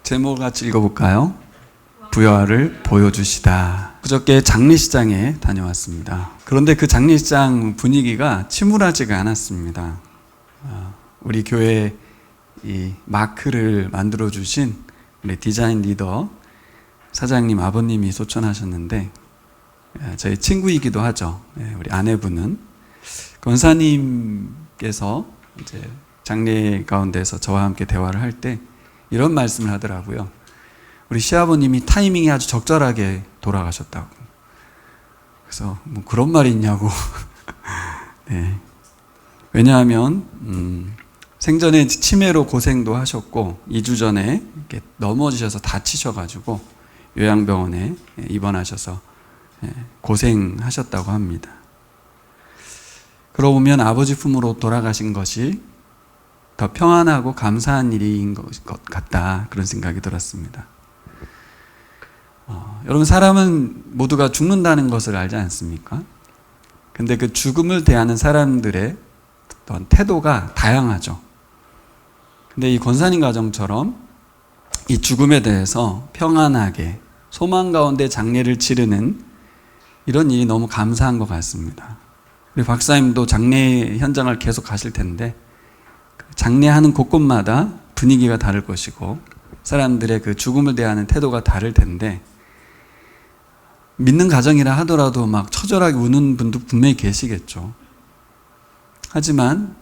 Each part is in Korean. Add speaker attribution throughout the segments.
Speaker 1: 제목 같이 읽어볼까요? 부활을 보여주시다. 그저께 장례시장에 다녀왔습니다. 그런데 그 장례시장 분위기가 침울하지가 않았습니다. 우리 교회 이 마크를 만들어주신 우리 디자인 리더 사장님 아버님이 소천하셨는데 저희 친구이기도 하죠. 우리 아내분은 권사님께서 이제 장례 가운데서 저와 함께 대화를 할 때 이런 말씀을 하더라고요. 우리 시아버님이 타이밍이 아주 적절하게 돌아가셨다고. 그래서 뭐 그런 말이 있냐고. 네. 왜냐하면 생전에 치매로 고생도 하셨고 2주 전에 이렇게 넘어지셔서 다치셔가지고 요양병원에 입원하셔서 고생하셨다고 합니다. 그러고 보면 아버지 품으로 돌아가신 것이 더 평안하고 감사한 일인 것 같다, 그런 생각이 들었습니다. 여러분, 사람은 모두가 죽는다는 것을 알지 않습니까? 근데 그 죽음을 대하는 사람들의 어떤 태도가 다양하죠. 근데 이 권사님 가정처럼 이 죽음에 대해서 평안하게 소망 가운데 장례를 치르는 이런 일이 너무 감사한 것 같습니다. 우리 박사님도 장례 현장을 계속 가실 텐데 장례하는 곳곳마다 분위기가 다를 것이고 사람들의 그 죽음을 대하는 태도가 다를 텐데 믿는 가정이라 하더라도 막 처절하게 우는 분도 분명히 계시겠죠. 하지만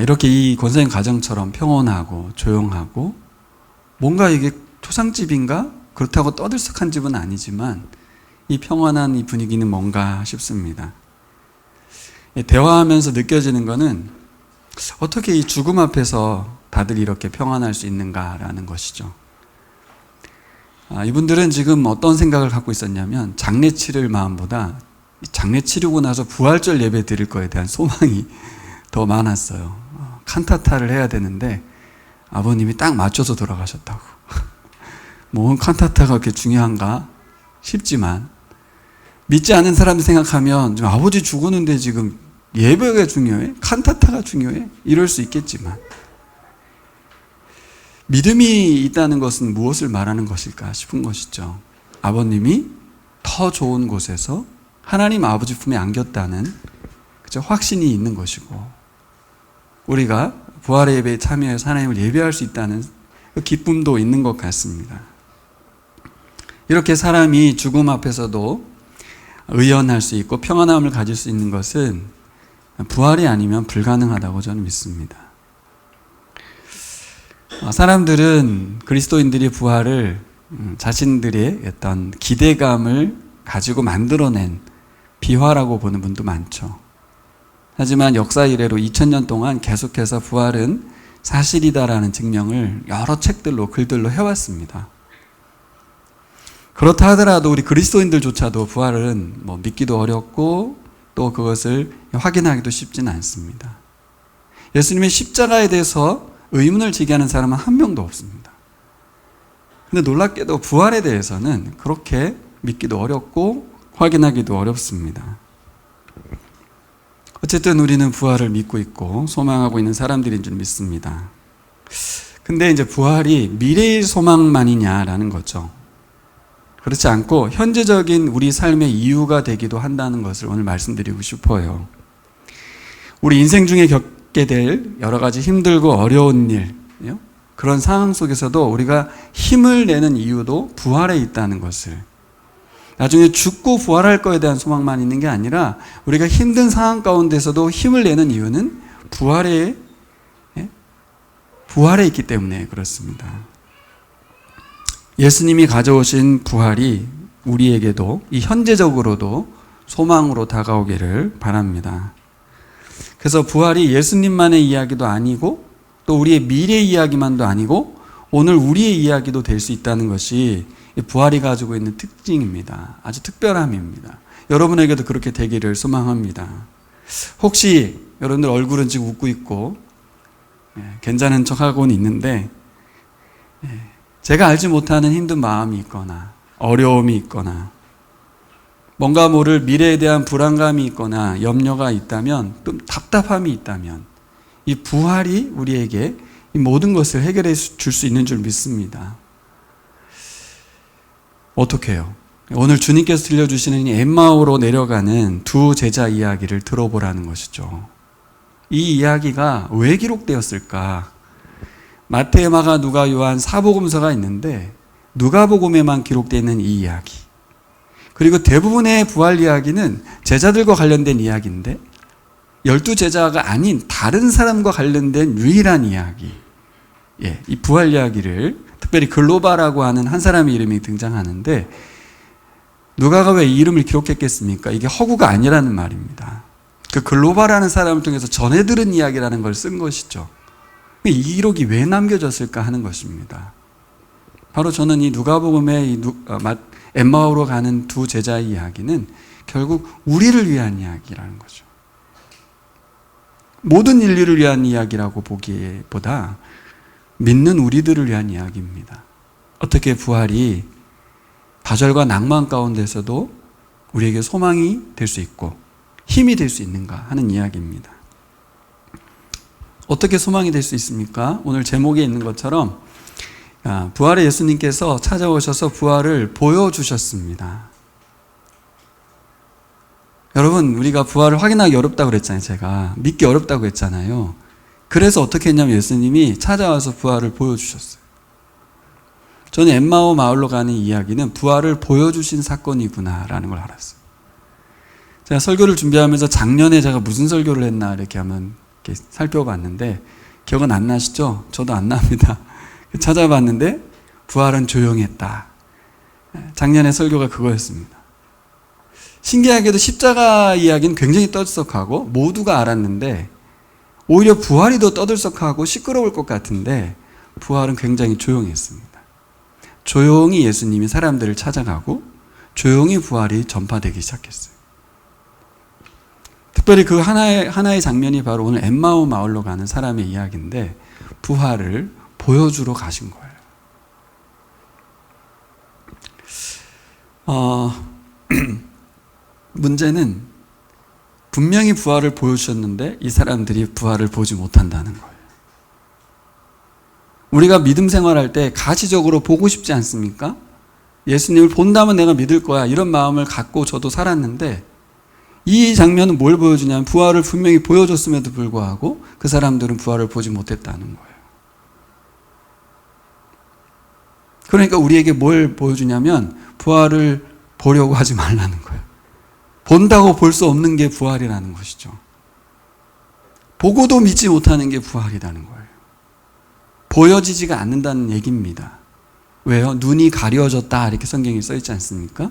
Speaker 1: 이렇게 이 권사님 가정처럼 평온하고 조용하고 뭔가 이게 초상집인가? 그렇다고 떠들썩한 집은 아니지만 이 평안한 이 분위기는 뭔가 싶습니다. 대화하면서 느껴지는 거는 어떻게 이 죽음 앞에서 다들 이렇게 평안할 수 있는가라는 것이죠. 이분들은 지금 어떤 생각을 갖고 있었냐면 장례 치를 마음보다 장례 치르고 나서 부활절 예배 드릴 거에 대한 소망이 더 많았어요. 칸타타를 해야 되는데 아버님이 딱 맞춰서 돌아가셨다고. 뭐 칸타타가 그렇게 중요한가 싶지만 믿지 않는 사람들 생각하면 지금 아버지 죽었는데 지금 예배가 중요해? 칸타타가 중요해? 이럴 수 있겠지만 믿음이 있다는 것은 무엇을 말하는 것일까 싶은 것이죠. 아버님이 더 좋은 곳에서 하나님 아버지 품에 안겼다는 그저 확신이 있는 것이고 우리가 부활의 예배에 참여해서 하나님을 예배할 수 있다는 그 기쁨도 있는 것 같습니다. 이렇게 사람이 죽음 앞에서도 의연할 수 있고 평안함을 가질 수 있는 것은 부활이 아니면 불가능하다고 저는 믿습니다. 사람들은 그리스도인들이 부활을 자신들의 어떤 기대감을 가지고 만들어낸 비화라고 보는 분도 많죠. 하지만 역사 이래로 2000년 동안 계속해서 부활은 사실이다라는 증명을 여러 책들로 글들로 해왔습니다. 그렇다 하더라도 우리 그리스도인들조차도 부활은 뭐 믿기도 어렵고 또 그것을 확인하기도 쉽지는 않습니다. 예수님의 십자가에 대해서 의문을 제기하는 사람은 한 명도 없습니다. 근데 놀랍게도 부활에 대해서는 그렇게 믿기도 어렵고 확인하기도 어렵습니다. 어쨌든 우리는 부활을 믿고 있고 소망하고 있는 사람들인 줄 믿습니다. 근데 이제 부활이 미래의 소망만이냐라는 거죠. 그렇지 않고 현재적인 우리 삶의 이유가 되기도 한다는 것을 오늘 말씀드리고 싶어요. 우리 인생 중에 겪게 될 여러 가지 힘들고 어려운 일, 그런 상황 속에서도 우리가 힘을 내는 이유도 부활에 있다는 것을, 나중에 죽고 부활할 거에 대한 소망만 있는 게 아니라 우리가 힘든 상황 가운데서도 힘을 내는 이유는 부활에 있기 때문에 그렇습니다. 예수님이 가져오신 부활이 우리에게도 이 현재적으로도 소망으로 다가오기를 바랍니다. 그래서 부활이 예수님만의 이야기도 아니고 또 우리의 미래 이야기만도 아니고 오늘 우리의 이야기도 될 수 있다는 것이 부활이 가지고 있는 특징입니다. 아주 특별함입니다. 여러분에게도 그렇게 되기를 소망합니다. 혹시 여러분들 얼굴은 지금 웃고 있고 괜찮은 척하고는 있는데 제가 알지 못하는 힘든 마음이 있거나 어려움이 있거나 뭔가 모를 미래에 대한 불안감이 있거나 염려가 있다면 또 답답함이 있다면 이 부활이 우리에게 이 모든 것을 해결해 줄 수 있는 줄 믿습니다. 어떻게 해요? 오늘 주님께서 들려주시는 이 엠마오로 내려가는 두 제자 이야기를 들어보라는 것이죠. 이 이야기가 왜 기록되었을까? 마태, 마가, 누가, 요한 사복음서가 있는데 누가복음에만 기록되어 있는 이 이야기, 그리고 대부분의 부활 이야기는 제자들과 관련된 이야기인데 12제자가 아닌 다른 사람과 관련된 유일한 이야기, 이 부활 이야기를 특별히 글로바라고 하는 한 사람의 이름이 등장하는데 누가가 왜 이 이름을 기록했겠습니까? 이게 허구가 아니라는 말입니다. 그 글로바라는 사람을 통해서 전해 들은 이야기라는 걸 쓴 것이죠. 이 기록이 왜 남겨졌을까 하는 것입니다. 바로 저는 이 누가복음의 엠마오로 가는 두 제자의 이야기는 결국 우리를 위한 이야기라는 거죠. 모든 인류를 위한 이야기라고 보기보다 믿는 우리들을 위한 이야기입니다. 어떻게 부활이 좌절과 낭만 가운데서도 우리에게 소망이 될 수 있고 힘이 될 수 있는가 하는 이야기입니다. 어떻게 소망이 될 수 있습니까? 오늘 제목에 있는 것처럼 부활의 예수님께서 찾아오셔서 부활을 보여주셨습니다. 여러분, 우리가 부활을 확인하기 어렵다고 그랬잖아요. 제가 믿기 어렵다고 했잖아요. 그래서 어떻게 했냐면 예수님이 찾아와서 부활을 보여주셨어요. 저는 엠마오 마을로 가는 이야기는 부활을 보여주신 사건이구나라는 걸 알았어요. 제가 설교를 준비하면서 작년에 제가 무슨 설교를 했나 이렇게 한번 이렇게 살펴봤는데 기억은 안 나시죠? 저도 안 납니다. 찾아봤는데 부활은 조용했다. 작년에 설교가 그거였습니다. 신기하게도 십자가 이야기는 굉장히 떠들썩하고 모두가 알았는데 오히려 부활이 더 떠들썩하고 시끄러울 것 같은데 부활은 굉장히 조용했습니다. 조용히 예수님이 사람들을 찾아가고 조용히 부활이 전파되기 시작했어요. 특별히 그 하나의 장면이 바로 오늘 엠마오 마을로 가는 사람의 이야기인데 부활을 보여주러 가신 거예요. 문제는 분명히 부활을 보여주셨는데 이 사람들이 부활을 보지 못한다는 거예요. 우리가 믿음 생활할 때 가시적으로 보고 싶지 않습니까? 예수님을 본다면 내가 믿을 거야 이런 마음을 갖고 저도 살았는데 이 장면은 뭘 보여주냐면 부활을 분명히 보여줬음에도 불구하고 그 사람들은 부활을 보지 못했다는 거예요. 그러니까 우리에게 뭘 보여주냐면 부활을 보려고 하지 말라는 거예요. 본다고 볼 수 없는 게 부활이라는 것이죠. 보고도 믿지 못하는 게 부활이라는 거예요. 보여지지가 않는다는 얘기입니다. 왜요? 눈이 가려졌다 이렇게 성경에 써 있지 않습니까?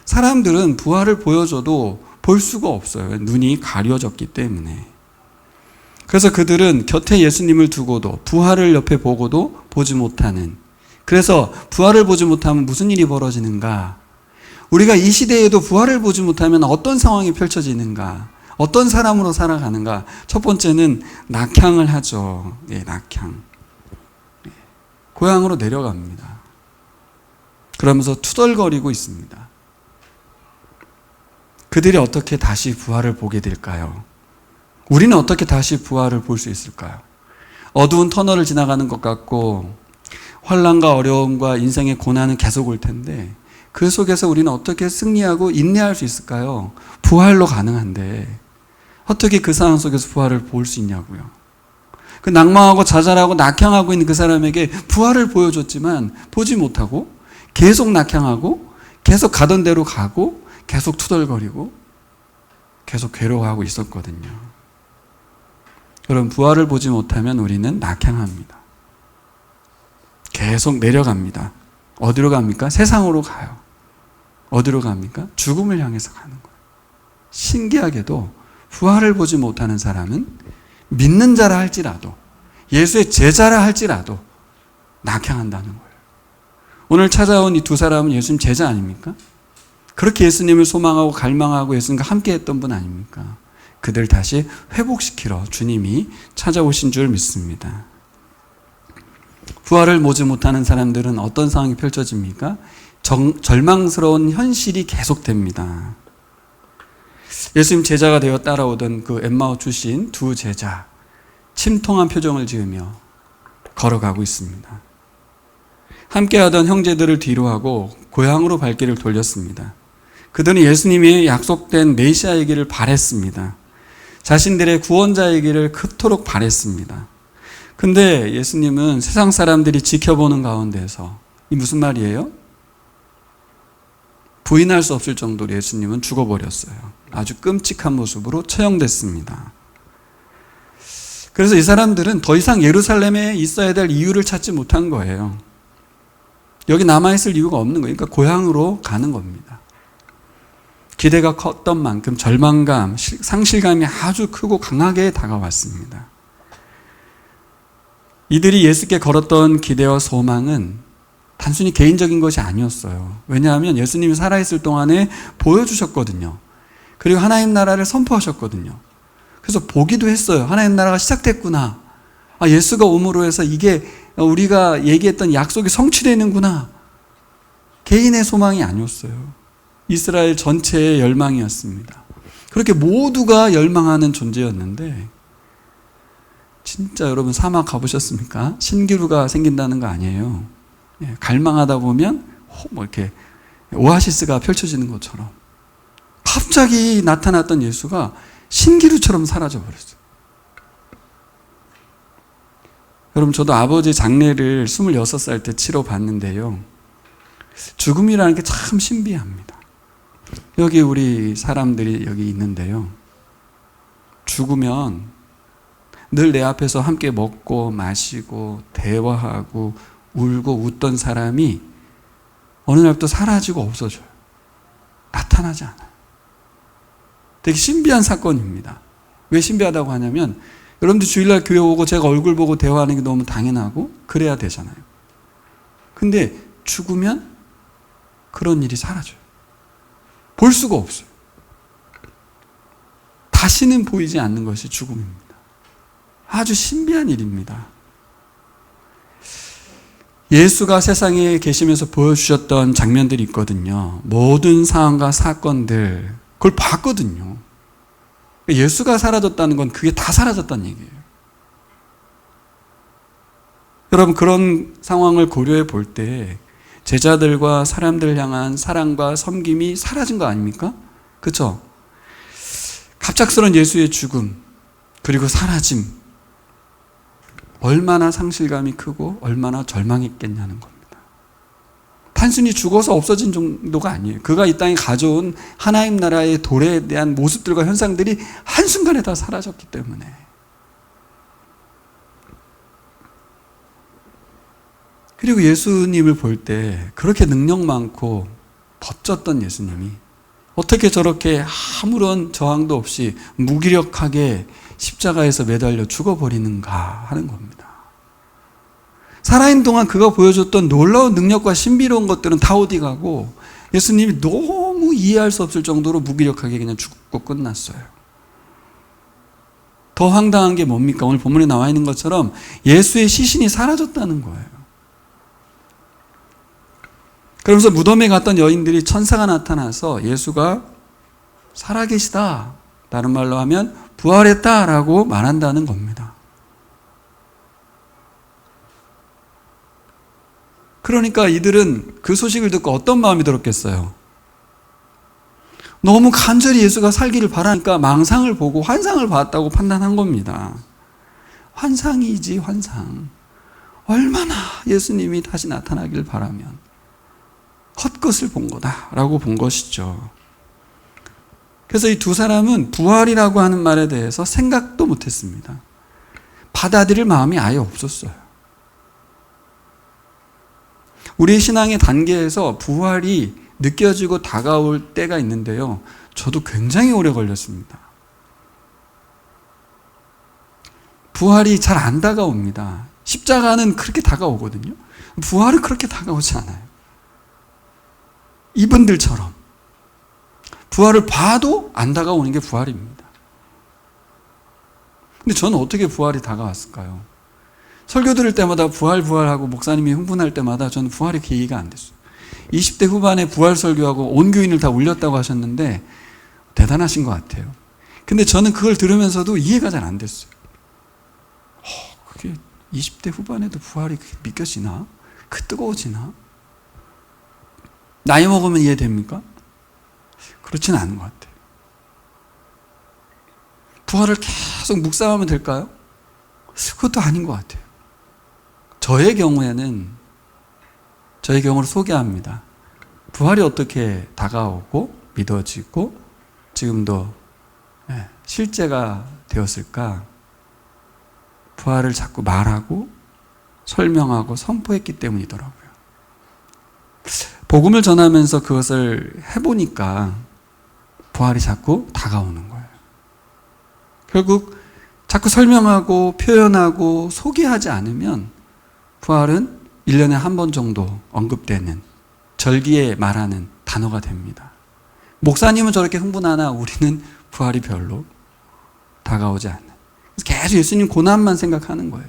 Speaker 1: 사람들은 부활을 보여줘도 볼 수가 없어요. 눈이 가려졌기 때문에. 그래서 그들은 곁에 예수님을 두고도 부활을 옆에 보고도 보지 못하는, 그래서 부활을 보지 못하면 무슨 일이 벌어지는가? 우리가 이 시대에도 부활을 보지 못하면 어떤 상황이 펼쳐지는가? 어떤 사람으로 살아가는가? 첫 번째는 낙향을 하죠. 낙향. 고향으로 내려갑니다. 그러면서 투덜거리고 있습니다. 그들이 어떻게 다시 부활을 보게 될까요? 우리는 어떻게 다시 부활을 볼 수 있을까요? 어두운 터널을 지나가는 것 같고 환난과 어려움과 인생의 고난은 계속 올 텐데 그 속에서 우리는 어떻게 승리하고 인내할 수 있을까요? 부활로 가능한데 어떻게 그 상황 속에서 부활을 볼 수 있냐고요. 그 낭망하고 좌절하고 낙향하고 있는 그 사람에게 부활을 보여줬지만 보지 못하고 계속 낙향하고 계속 가던 대로 가고 계속 투덜거리고 계속 괴로워하고 있었거든요. 여러분, 부활을 보지 못하면 우리는 낙향합니다. 계속 내려갑니다. 어디로 갑니까? 세상으로 가요. 어디로 갑니까? 죽음을 향해서 가는 거예요. 신기하게도 부활을 보지 못하는 사람은 믿는 자라 할지라도 예수의 제자라 할지라도 낙향한다는 거예요. 오늘 찾아온 이 두 사람은 예수님 제자 아닙니까? 그렇게 예수님을 소망하고 갈망하고 예수님과 함께 했던 분 아닙니까? 그들 다시 회복시키러 주님이 찾아오신 줄 믿습니다. 부활을 보지 못하는 사람들은 어떤 상황이 펼쳐집니까? 절망스러운 현실이 계속됩니다. 예수님 제자가 되어 따라오던 그 엠마오 출신 두 제자, 침통한 표정을 지으며 걸어가고 있습니다. 함께하던 형제들을 뒤로하고 고향으로 발길을 돌렸습니다. 그들은 예수님이 약속된 메시아이기를 바랬습니다. 자신들의 구원자이기를 그토록 바랬습니다. 근데 예수님은 세상 사람들이 지켜보는 가운데서 이 무슨 말이에요? 부인할 수 없을 정도로 예수님은 죽어버렸어요. 아주 끔찍한 모습으로 처형됐습니다. 그래서 이 사람들은 더 이상 예루살렘에 있어야 될 이유를 찾지 못한 거예요. 여기 남아있을 이유가 없는 거예요. 그러니까 고향으로 가는 겁니다. 기대가 컸던 만큼 절망감, 상실감이 아주 크고 강하게 다가왔습니다. 이들이 예수께 걸었던 기대와 소망은 단순히 개인적인 것이 아니었어요. 왜냐하면 예수님이 살아있을 동안에 보여주셨거든요. 그리고 하나님 나라를 선포하셨거든요. 그래서 보기도 했어요. 하나님 나라가 시작됐구나. 예수가 오므로 해서 이게 우리가 얘기했던 약속이 성취되는구나. 개인의 소망이 아니었어요. 이스라엘 전체의 열망이었습니다. 그렇게 모두가 열망하는 존재였는데, 진짜 여러분 사막 가보셨습니까? 신기루가 생긴다는 거 아니에요. 갈망하다 보면 뭐 이렇게 오아시스가 펼쳐지는 것처럼 갑자기 나타났던 예수가 신기루처럼 사라져버렸어요. 여러분, 저도 아버지 장례를 26살 때 치러 봤는데요. 죽음이라는 게 참 신비합니다. 여기 우리 사람들이 여기 있는데요. 죽으면 늘 내 앞에서 함께 먹고 마시고 대화하고 울고 웃던 사람이 어느 날부터 사라지고 없어져요. 나타나지 않아요. 되게 신비한 사건입니다. 왜 신비하다고 하냐면, 여러분들 주일날 교회 오고 제가 얼굴 보고 대화하는 게 너무 당연하고 그래야 되잖아요. 근데 죽으면 그런 일이 사라져요. 볼 수가 없어요. 다시는 보이지 않는 것이 죽음입니다. 아주 신비한 일입니다. 예수가 세상에 계시면서 보여주셨던 장면들이 있거든요. 모든 상황과 사건들, 그걸 봤거든요. 예수가 사라졌다는 건 그게 다 사라졌다는 얘기예요. 여러분, 그런 상황을 고려해 볼 때 제자들과 사람들을 향한 사랑과 섬김이 사라진 거 아닙니까? 그렇죠? 갑작스러운 예수의 죽음, 그리고 사라짐, 얼마나 상실감이 크고 얼마나 절망했겠냐는 겁니다. 단순히 죽어서 없어진 정도가 아니에요. 그가 이 땅에 가져온 하나님 나라의 도래에 대한 모습들과 현상들이 한순간에 다 사라졌기 때문에. 그리고 예수님을 볼 때 그렇게 능력 많고 멋졌던 예수님이 어떻게 저렇게 아무런 저항도 없이 무기력하게 십자가에서 매달려 죽어버리는가 하는 겁니다. 살아있는 동안 그가 보여줬던 놀라운 능력과 신비로운 것들은 다 어디 가고, 예수님이 너무 이해할 수 없을 정도로 무기력하게 그냥 죽고 끝났어요. 더 황당한 게 뭡니까? 오늘 본문에 나와 있는 것처럼 예수의 시신이 사라졌다는 거예요. 그러면서 무덤에 갔던 여인들이 천사가 나타나서 예수가 살아계시다, 다른 말로 하면 부활했다라고 말한다는 겁니다. 그러니까 이들은 그 소식을 듣고 어떤 마음이 들었겠어요? 너무 간절히 예수가 살기를 바라니까 망상을 보고 환상을 봤다고 판단한 겁니다. 환상이지, 환상. 얼마나 예수님이 다시 나타나길 바라면 헛것을 본 거다라고 본 것이죠. 그래서 이 두 사람은 부활이라고 하는 말에 대해서 생각도 못했습니다. 받아들일 마음이 아예 없었어요. 우리의 신앙의 단계에서 부활이 느껴지고 다가올 때가 있는데요. 저도 굉장히 오래 걸렸습니다. 부활이 잘 안 다가옵니다. 십자가는 그렇게 다가오거든요. 부활은 그렇게 다가오지 않아요. 이분들처럼 부활을 봐도 안 다가오는 게 부활입니다. 근데 저는 어떻게 부활이 다가왔을까요? 설교 들을 때마다 부활하고 목사님이 흥분할 때마다 저는 부활이 이해가 안 됐어요. 20대 후반에 부활 설교하고 온 교인을 다 울렸다고 하셨는데 대단하신 것 같아요. 근데 저는 그걸 들으면서도 이해가 잘 안 됐어요. 그게 20대 후반에도 부활이 그렇게 믿겨지나? 그 뜨거워지나? 나이 먹으면 이해됩니까? 그렇지는 않은 것 같아요. 부활을 계속 묵상하면 될까요? 그것도 아닌 것 같아요. 저의 경우로 소개합니다. 부활이 어떻게 다가오고 믿어지고 지금도 실제가 되었을까? 부활을 자꾸 말하고 설명하고 선포했기 때문이더라고요. 복음을 전하면서 그것을 해보니까 부활이 자꾸 다가오는 거예요. 결국 자꾸 설명하고 표현하고 소개하지 않으면 부활은 1년에 한 번 정도 언급되는 절기에 말하는 단어가 됩니다. 목사님은 저렇게 흥분하나 우리는 부활이 별로 다가오지 않는. 그래서 계속 예수님 고난만 생각하는 거예요.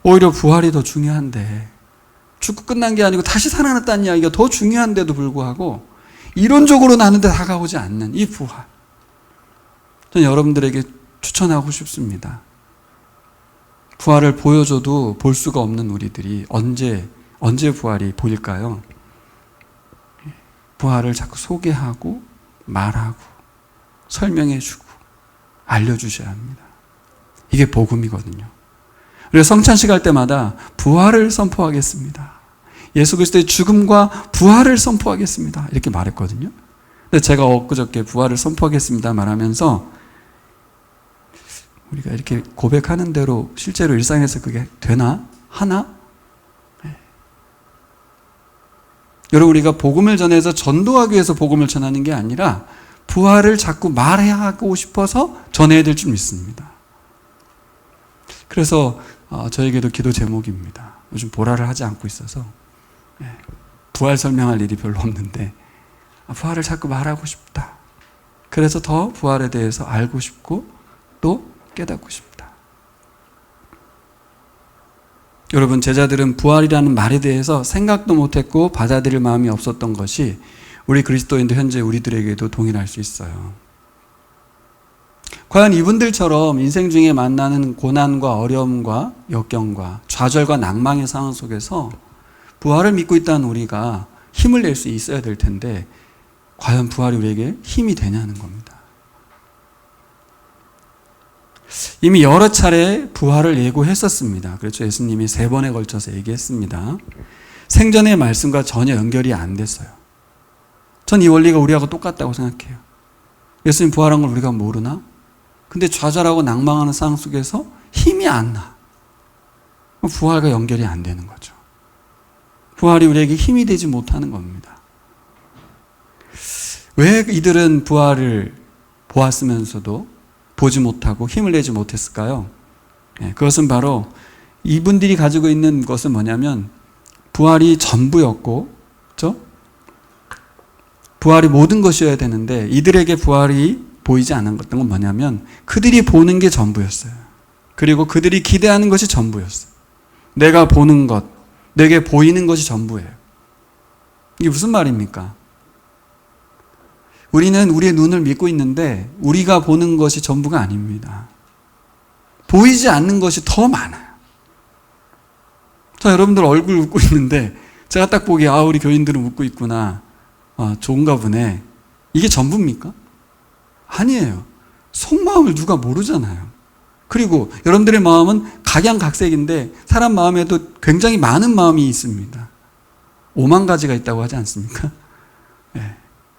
Speaker 1: 오히려 부활이 더 중요한데, 죽고 끝난 게 아니고 다시 살아났다는 이야기가 더 중요한데도 불구하고 이론적으로 나는데 다가오지 않는 이 부활. 저는 여러분들에게 추천하고 싶습니다. 부활을 보여줘도 볼 수가 없는 우리들이 언제 부활이 보일까요? 부활을 자꾸 소개하고 말하고 설명해주고 알려주셔야 합니다. 이게 복음이거든요. 그래서 성찬식 할 때마다 부활을 선포하겠습니다. 예수 그리스도의 죽음과 부활을 선포하겠습니다. 이렇게 말했거든요. 근데 제가 엊그저께 부활을 선포하겠습니다 말하면서 우리가 이렇게 고백하는 대로 실제로 일상에서 그게 되나? 하나? 네. 여러분, 우리가 복음을 전해서 전도하기 위해서 복음을 전하는 게 아니라 부활을 자꾸 말해야 하고 싶어서 전해야 될 줄 믿습니다. 그래서 저에게도 기도 제목입니다. 요즘 보라를 하지 않고 있어서 부활 설명할 일이 별로 없는데 부활을 자꾸 말하고 싶다. 그래서 더 부활에 대해서 알고 싶고 또 깨닫고 싶다. 여러분, 제자들은 부활이라는 말에 대해서 생각도 못했고 받아들일 마음이 없었던 것이 우리 그리스도인도 현재 우리들에게도 동일할 수 있어요. 과연 이분들처럼 인생 중에 만나는 고난과 어려움과 역경과 좌절과 낭망의 상황 속에서 부활을 믿고 있다는 우리가 힘을 낼 수 있어야 될 텐데 과연 부활이 우리에게 힘이 되냐는 겁니다. 이미 여러 차례 부활을 예고했었습니다. 그렇죠. 예수님이 3번에 걸쳐서 얘기했습니다. 생전의 말씀과 전혀 연결이 안 됐어요. 전 이 원리가 우리하고 똑같다고 생각해요. 예수님 부활한 걸 우리가 모르나? 근데 좌절하고 낭망하는 상황 속에서 힘이 안 나. 부활과 연결이 안 되는 거죠. 부활이 우리에게 힘이 되지 못하는 겁니다. 왜 이들은 부활을 보았으면서도 보지 못하고 힘을 내지 못했을까요? 그것은 바로 이분들이 가지고 있는 것은 뭐냐면 부활이 전부였고, 그렇죠? 부활이 모든 것이어야 되는데 이들에게 부활이 보이지 않았던 건 뭐냐면 그들이 보는 게 전부였어요. 그리고 그들이 기대하는 것이 전부였어요. 내가 보는 것, 내게 보이는 것이 전부예요. 이게 무슨 말입니까? 우리는 우리의 눈을 믿고 있는데 우리가 보는 것이 전부가 아닙니다. 보이지 않는 것이 더 많아요. 자, 여러분들 얼굴 웃고 있는데 제가 딱 보기에 우리 교인들은 웃고 있구나. 좋은가 보네. 이게 전부입니까? 아니에요. 속마음을 누가 모르잖아요. 그리고 여러분들의 마음은 각양각색인데 사람 마음에도 굉장히 많은 마음이 있습니다. 5만 가지가 있다고 하지 않습니까? 네.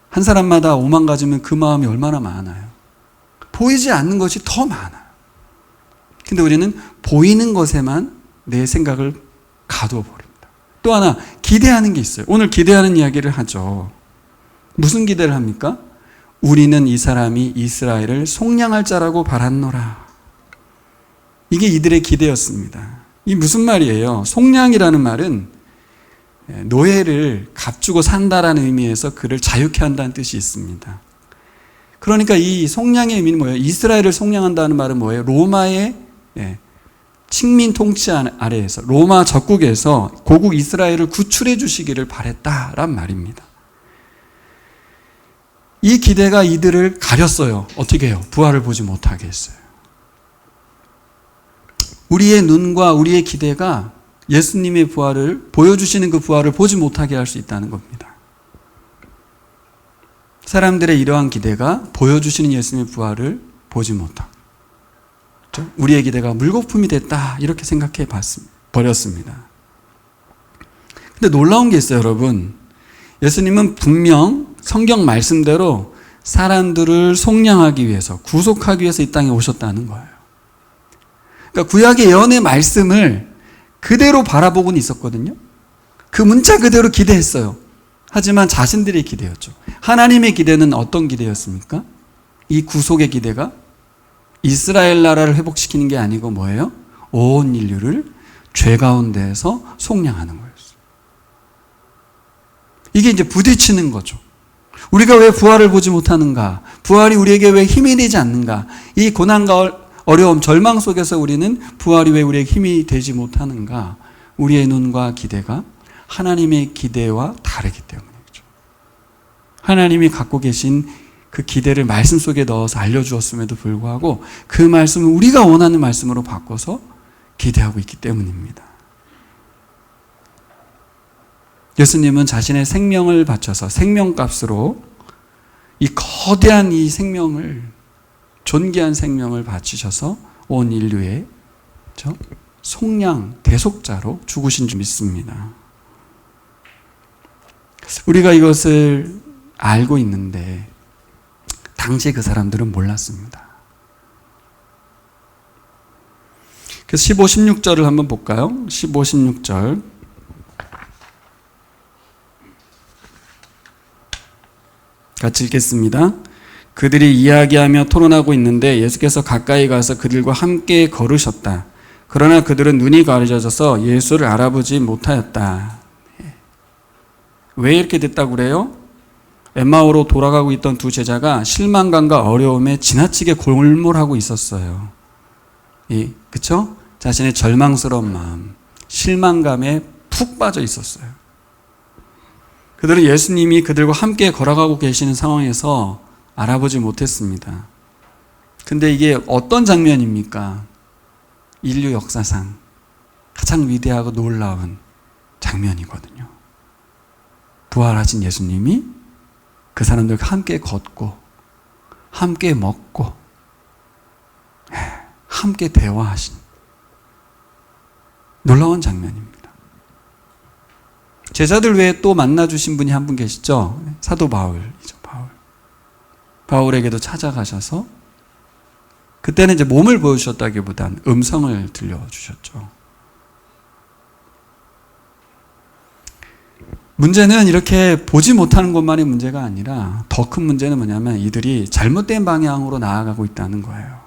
Speaker 1: 한 사람마다 5만 가지면 그 마음이 얼마나 많아요. 보이지 않는 것이 더 많아요. 근데 우리는 보이는 것에만 내 생각을 가두어 버립니다. 또 하나 기대하는 게 있어요. 오늘 기대하는 이야기를 하죠. 무슨 기대를 합니까? 우리는 이 사람이 이스라엘을 속량할 자라고 바랐노라. 이게 이들의 기대였습니다. 이 무슨 말이에요? 속량이라는 말은 노예를 값주고 산다라는 의미에서 그를 자유케 한다는 뜻이 있습니다. 그러니까 이 속량의 의미는 뭐예요? 이스라엘을 속량한다는 말은 뭐예요? 로마의 식민 통치 아래에서 로마 적국에서 고국 이스라엘을 구출해 주시기를 바랬다란 말입니다. 이 기대가 이들을 가렸어요. 어떻게 해요? 부활을 보지 못하게 했어요. 우리의 눈과 우리의 기대가 예수님의 부활을 보여주시는 그 부활을 보지 못하게 할 수 있다는 겁니다. 사람들의 이러한 기대가 보여주시는 예수님의 부활을 보지 못하고, 그렇죠? 우리의 기대가 물거품이 됐다 이렇게 생각해 버렸습니다. 근데 놀라운 게 있어요, 여러분. 예수님은 분명 성경 말씀대로 사람들을 속량하기 위해서, 구속하기 위해서 이 땅에 오셨다는 거예요. 그러니까 구약의 예언의 말씀을 그대로 바라보고는 있었거든요. 그 문자 그대로 기대했어요. 하지만 자신들의 기대였죠. 하나님의 기대는 어떤 기대였습니까? 이 구속의 기대가 이스라엘 나라를 회복시키는 게 아니고 뭐예요? 온 인류를 죄 가운데에서 속량하는 거였어요. 이게 이제 부딪히는 거죠. 우리가 왜 부활을 보지 못하는가? 부활이 우리에게 왜 힘이 되지 않는가? 이 고난과 어려움, 절망 속에서 우리는 부활이 왜 우리에게 힘이 되지 못하는가? 우리의 눈과 기대가 하나님의 기대와 다르기 때문이죠. 하나님이 갖고 계신 그 기대를 말씀 속에 넣어서 알려주었음에도 불구하고 그 말씀을 우리가 원하는 말씀으로 바꿔서 기대하고 있기 때문입니다. 예수님은 자신의 생명을 바쳐서 생명값으로 이 거대한 이 생명을, 존귀한 생명을 바치셔서 온 인류의 속량, 대속자로 죽으신 줄 믿습니다. 우리가 이것을 알고 있는데 당시에 그 사람들은 몰랐습니다. 그래서 15, 16절을 한번 볼까요? 15, 16절. 같이 읽겠습니다. 그들이 이야기하며 토론하고 있는데 예수께서 가까이 가서 그들과 함께 걸으셨다. 그러나 그들은 눈이 가려져서 예수를 알아보지 못하였다. 왜 이렇게 됐다고 그래요? 엠마오로 돌아가고 있던 두 제자가 실망감과 어려움에 지나치게 골몰하고 있었어요. 그쵸? 자신의 절망스러운 마음, 실망감에 푹 빠져 있었어요. 그들은 예수님이 그들과 함께 걸어가고 계시는 상황에서 알아보지 못했습니다. 근데 이게 어떤 장면입니까? 인류 역사상 가장 위대하고 놀라운 장면이거든요. 부활하신 예수님이 그 사람들과 함께 걷고 함께 먹고 함께 대화하신 놀라운 장면입니다. 제자들 외에 또 만나주신 분이 한 분 계시죠? 사도 바울이죠. 바울에게도 찾아가셔서 그때는 이제 몸을 보여주셨다기보단 음성을 들려주셨죠. 문제는 이렇게 보지 못하는 것만이 문제가 아니라 더 큰 문제는 뭐냐면 이들이 잘못된 방향으로 나아가고 있다는 거예요.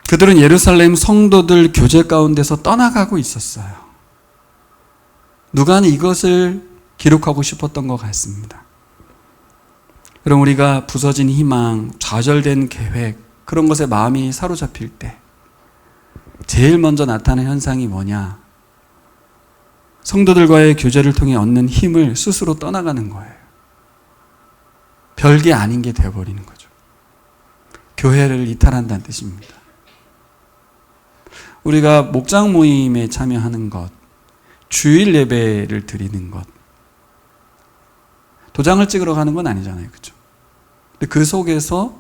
Speaker 1: 그들은 예루살렘 성도들 교제 가운데서 떠나가고 있었어요. 누가는 이것을 기록하고 싶었던 것 같습니다. 그럼 우리가 부서진 희망, 좌절된 계획, 그런 것에 마음이 사로잡힐 때 제일 먼저 나타나는 현상이 뭐냐? 성도들과의 교제를 통해 얻는 힘을 스스로 떠나가는 거예요. 별게 아닌 게 되어버리는 거죠. 교회를 이탈한다는 뜻입니다. 우리가 목장 모임에 참여하는 것, 주일 예배를 드리는 것, 도장을 찍으러 가는 건 아니잖아요. 그렇죠? 근데 그 속에서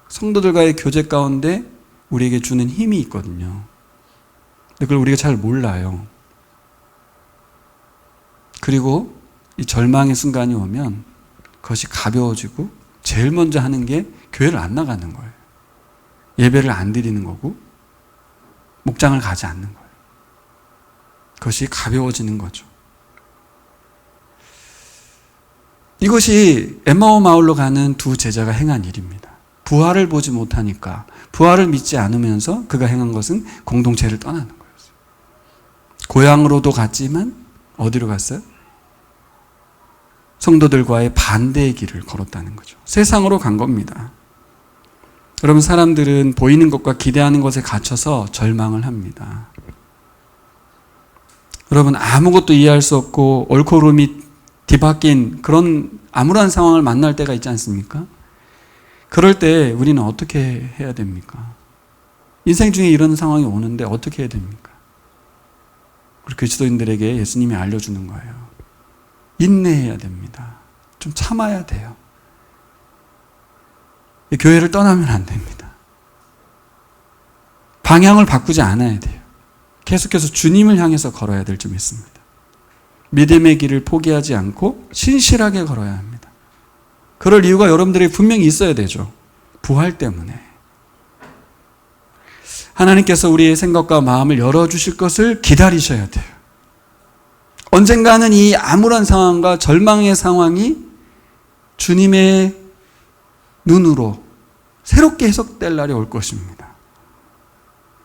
Speaker 1: 성도들과의 교제 가운데 우리에게 주는 힘이 있거든요. 근데 그걸 우리가 잘 몰라요. 그리고 이 절망의 순간이 오면 그것이 가벼워지고 제일 먼저 하는 게 교회를 안 나가는 거예요. 예배를 안 드리는 거고 목장을 가지 않는 거예요. 그것이 가벼워지는 거죠. 이것이 엠마오 마을로 가는 두 제자가 행한 일입니다. 부활을 보지 못하니까, 부활을 믿지 않으면서 그가 행한 것은 공동체를 떠나는 거였어요. 고향으로도 갔지만 어디로 갔어요? 성도들과의 반대의 길을 걸었다는 거죠. 세상으로 간 겁니다. 여러분, 사람들은 보이는 것과 기대하는 것에 갇혀서 절망을 합니다. 여러분, 아무것도 이해할 수 없고 옳고 그름이 뒤바뀐 그런 암울한 상황을 만날 때가 있지 않습니까? 그럴 때 우리는 어떻게 해야 됩니까? 인생 중에 이런 상황이 오는데 어떻게 해야 됩니까? 우리 그리스도인들에게 예수님이 알려주는 거예요. 인내해야 됩니다. 좀 참아야 돼요. 교회를 떠나면 안 됩니다. 방향을 바꾸지 않아야 돼요. 계속해서 주님을 향해서 걸어야 될 줄 믿습니다. 믿음의 길을 포기하지 않고 신실하게 걸어야 합니다. 그럴 이유가 여러분들이 분명히 있어야 되죠. 부활 때문에. 하나님께서 우리의 생각과 마음을 열어주실 것을 기다리셔야 돼요. 언젠가는 이 암울한 상황과 절망의 상황이 주님의 눈으로 새롭게 해석될 날이 올 것입니다.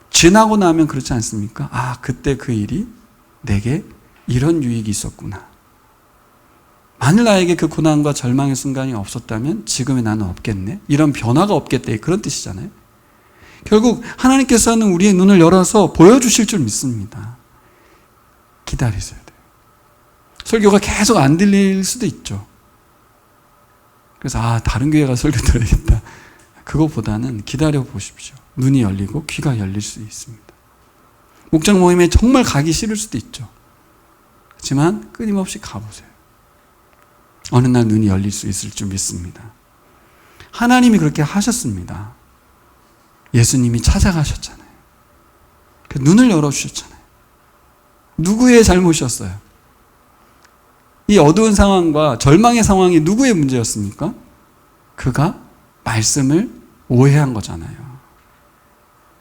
Speaker 1: 지나고 나면 그렇지 않습니까? 아, 그때 그 일이 내게 이런 유익이 있었구나. 만일 나에게 그 고난과 절망의 순간이 없었다면 지금의 나는 없겠네. 이런 변화가 없겠대. 그런 뜻이잖아요. 결국 하나님께서는 우리의 눈을 열어서 보여주실 줄 믿습니다. 기다리셔야 돼요. 설교가 계속 안 들릴 수도 있죠. 그래서 다른 교회 가서 설교 들어야겠다. 그것보다는 기다려 보십시오. 눈이 열리고 귀가 열릴 수 있습니다. 목장 모임에 정말 가기 싫을 수도 있죠. 하지만 끊임없이 가보세요. 어느 날 눈이 열릴 수 있을 줄 믿습니다. 하나님이 그렇게 하셨습니다. 예수님이 찾아가셨잖아요. 눈을 열어주셨잖아요. 누구의 잘못이었어요? 이 어두운 상황과 절망의 상황이 누구의 문제였습니까? 그가 말씀을 오해한 거잖아요.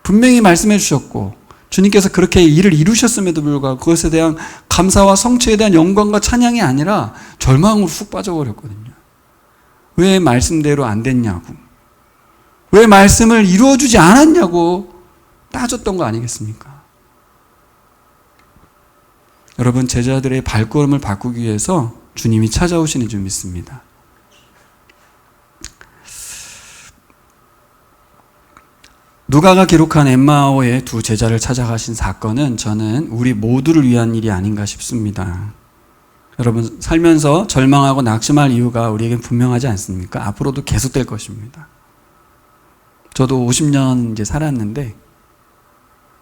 Speaker 1: 분명히 말씀해 주셨고 주님께서 그렇게 일을 이루셨음에도 불구하고 그것에 대한 감사와 성취에 대한 영광과 찬양이 아니라 절망으로 훅 빠져버렸거든요. 왜 말씀대로 안 됐냐고, 왜 말씀을 이루어주지 않았냐고 따졌던 거 아니겠습니까? 여러분, 제자들의 발걸음을 바꾸기 위해서 주님이 찾아오시는 줄 믿습니다. 누가가 기록한 엠마오의 두 제자를 찾아가신 사건은 저는 우리 모두를 위한 일이 아닌가 싶습니다. 여러분, 살면서 절망하고 낙심할 이유가 우리에겐 분명하지 않습니까? 앞으로도 계속될 것입니다. 저도 50년 이제 살았는데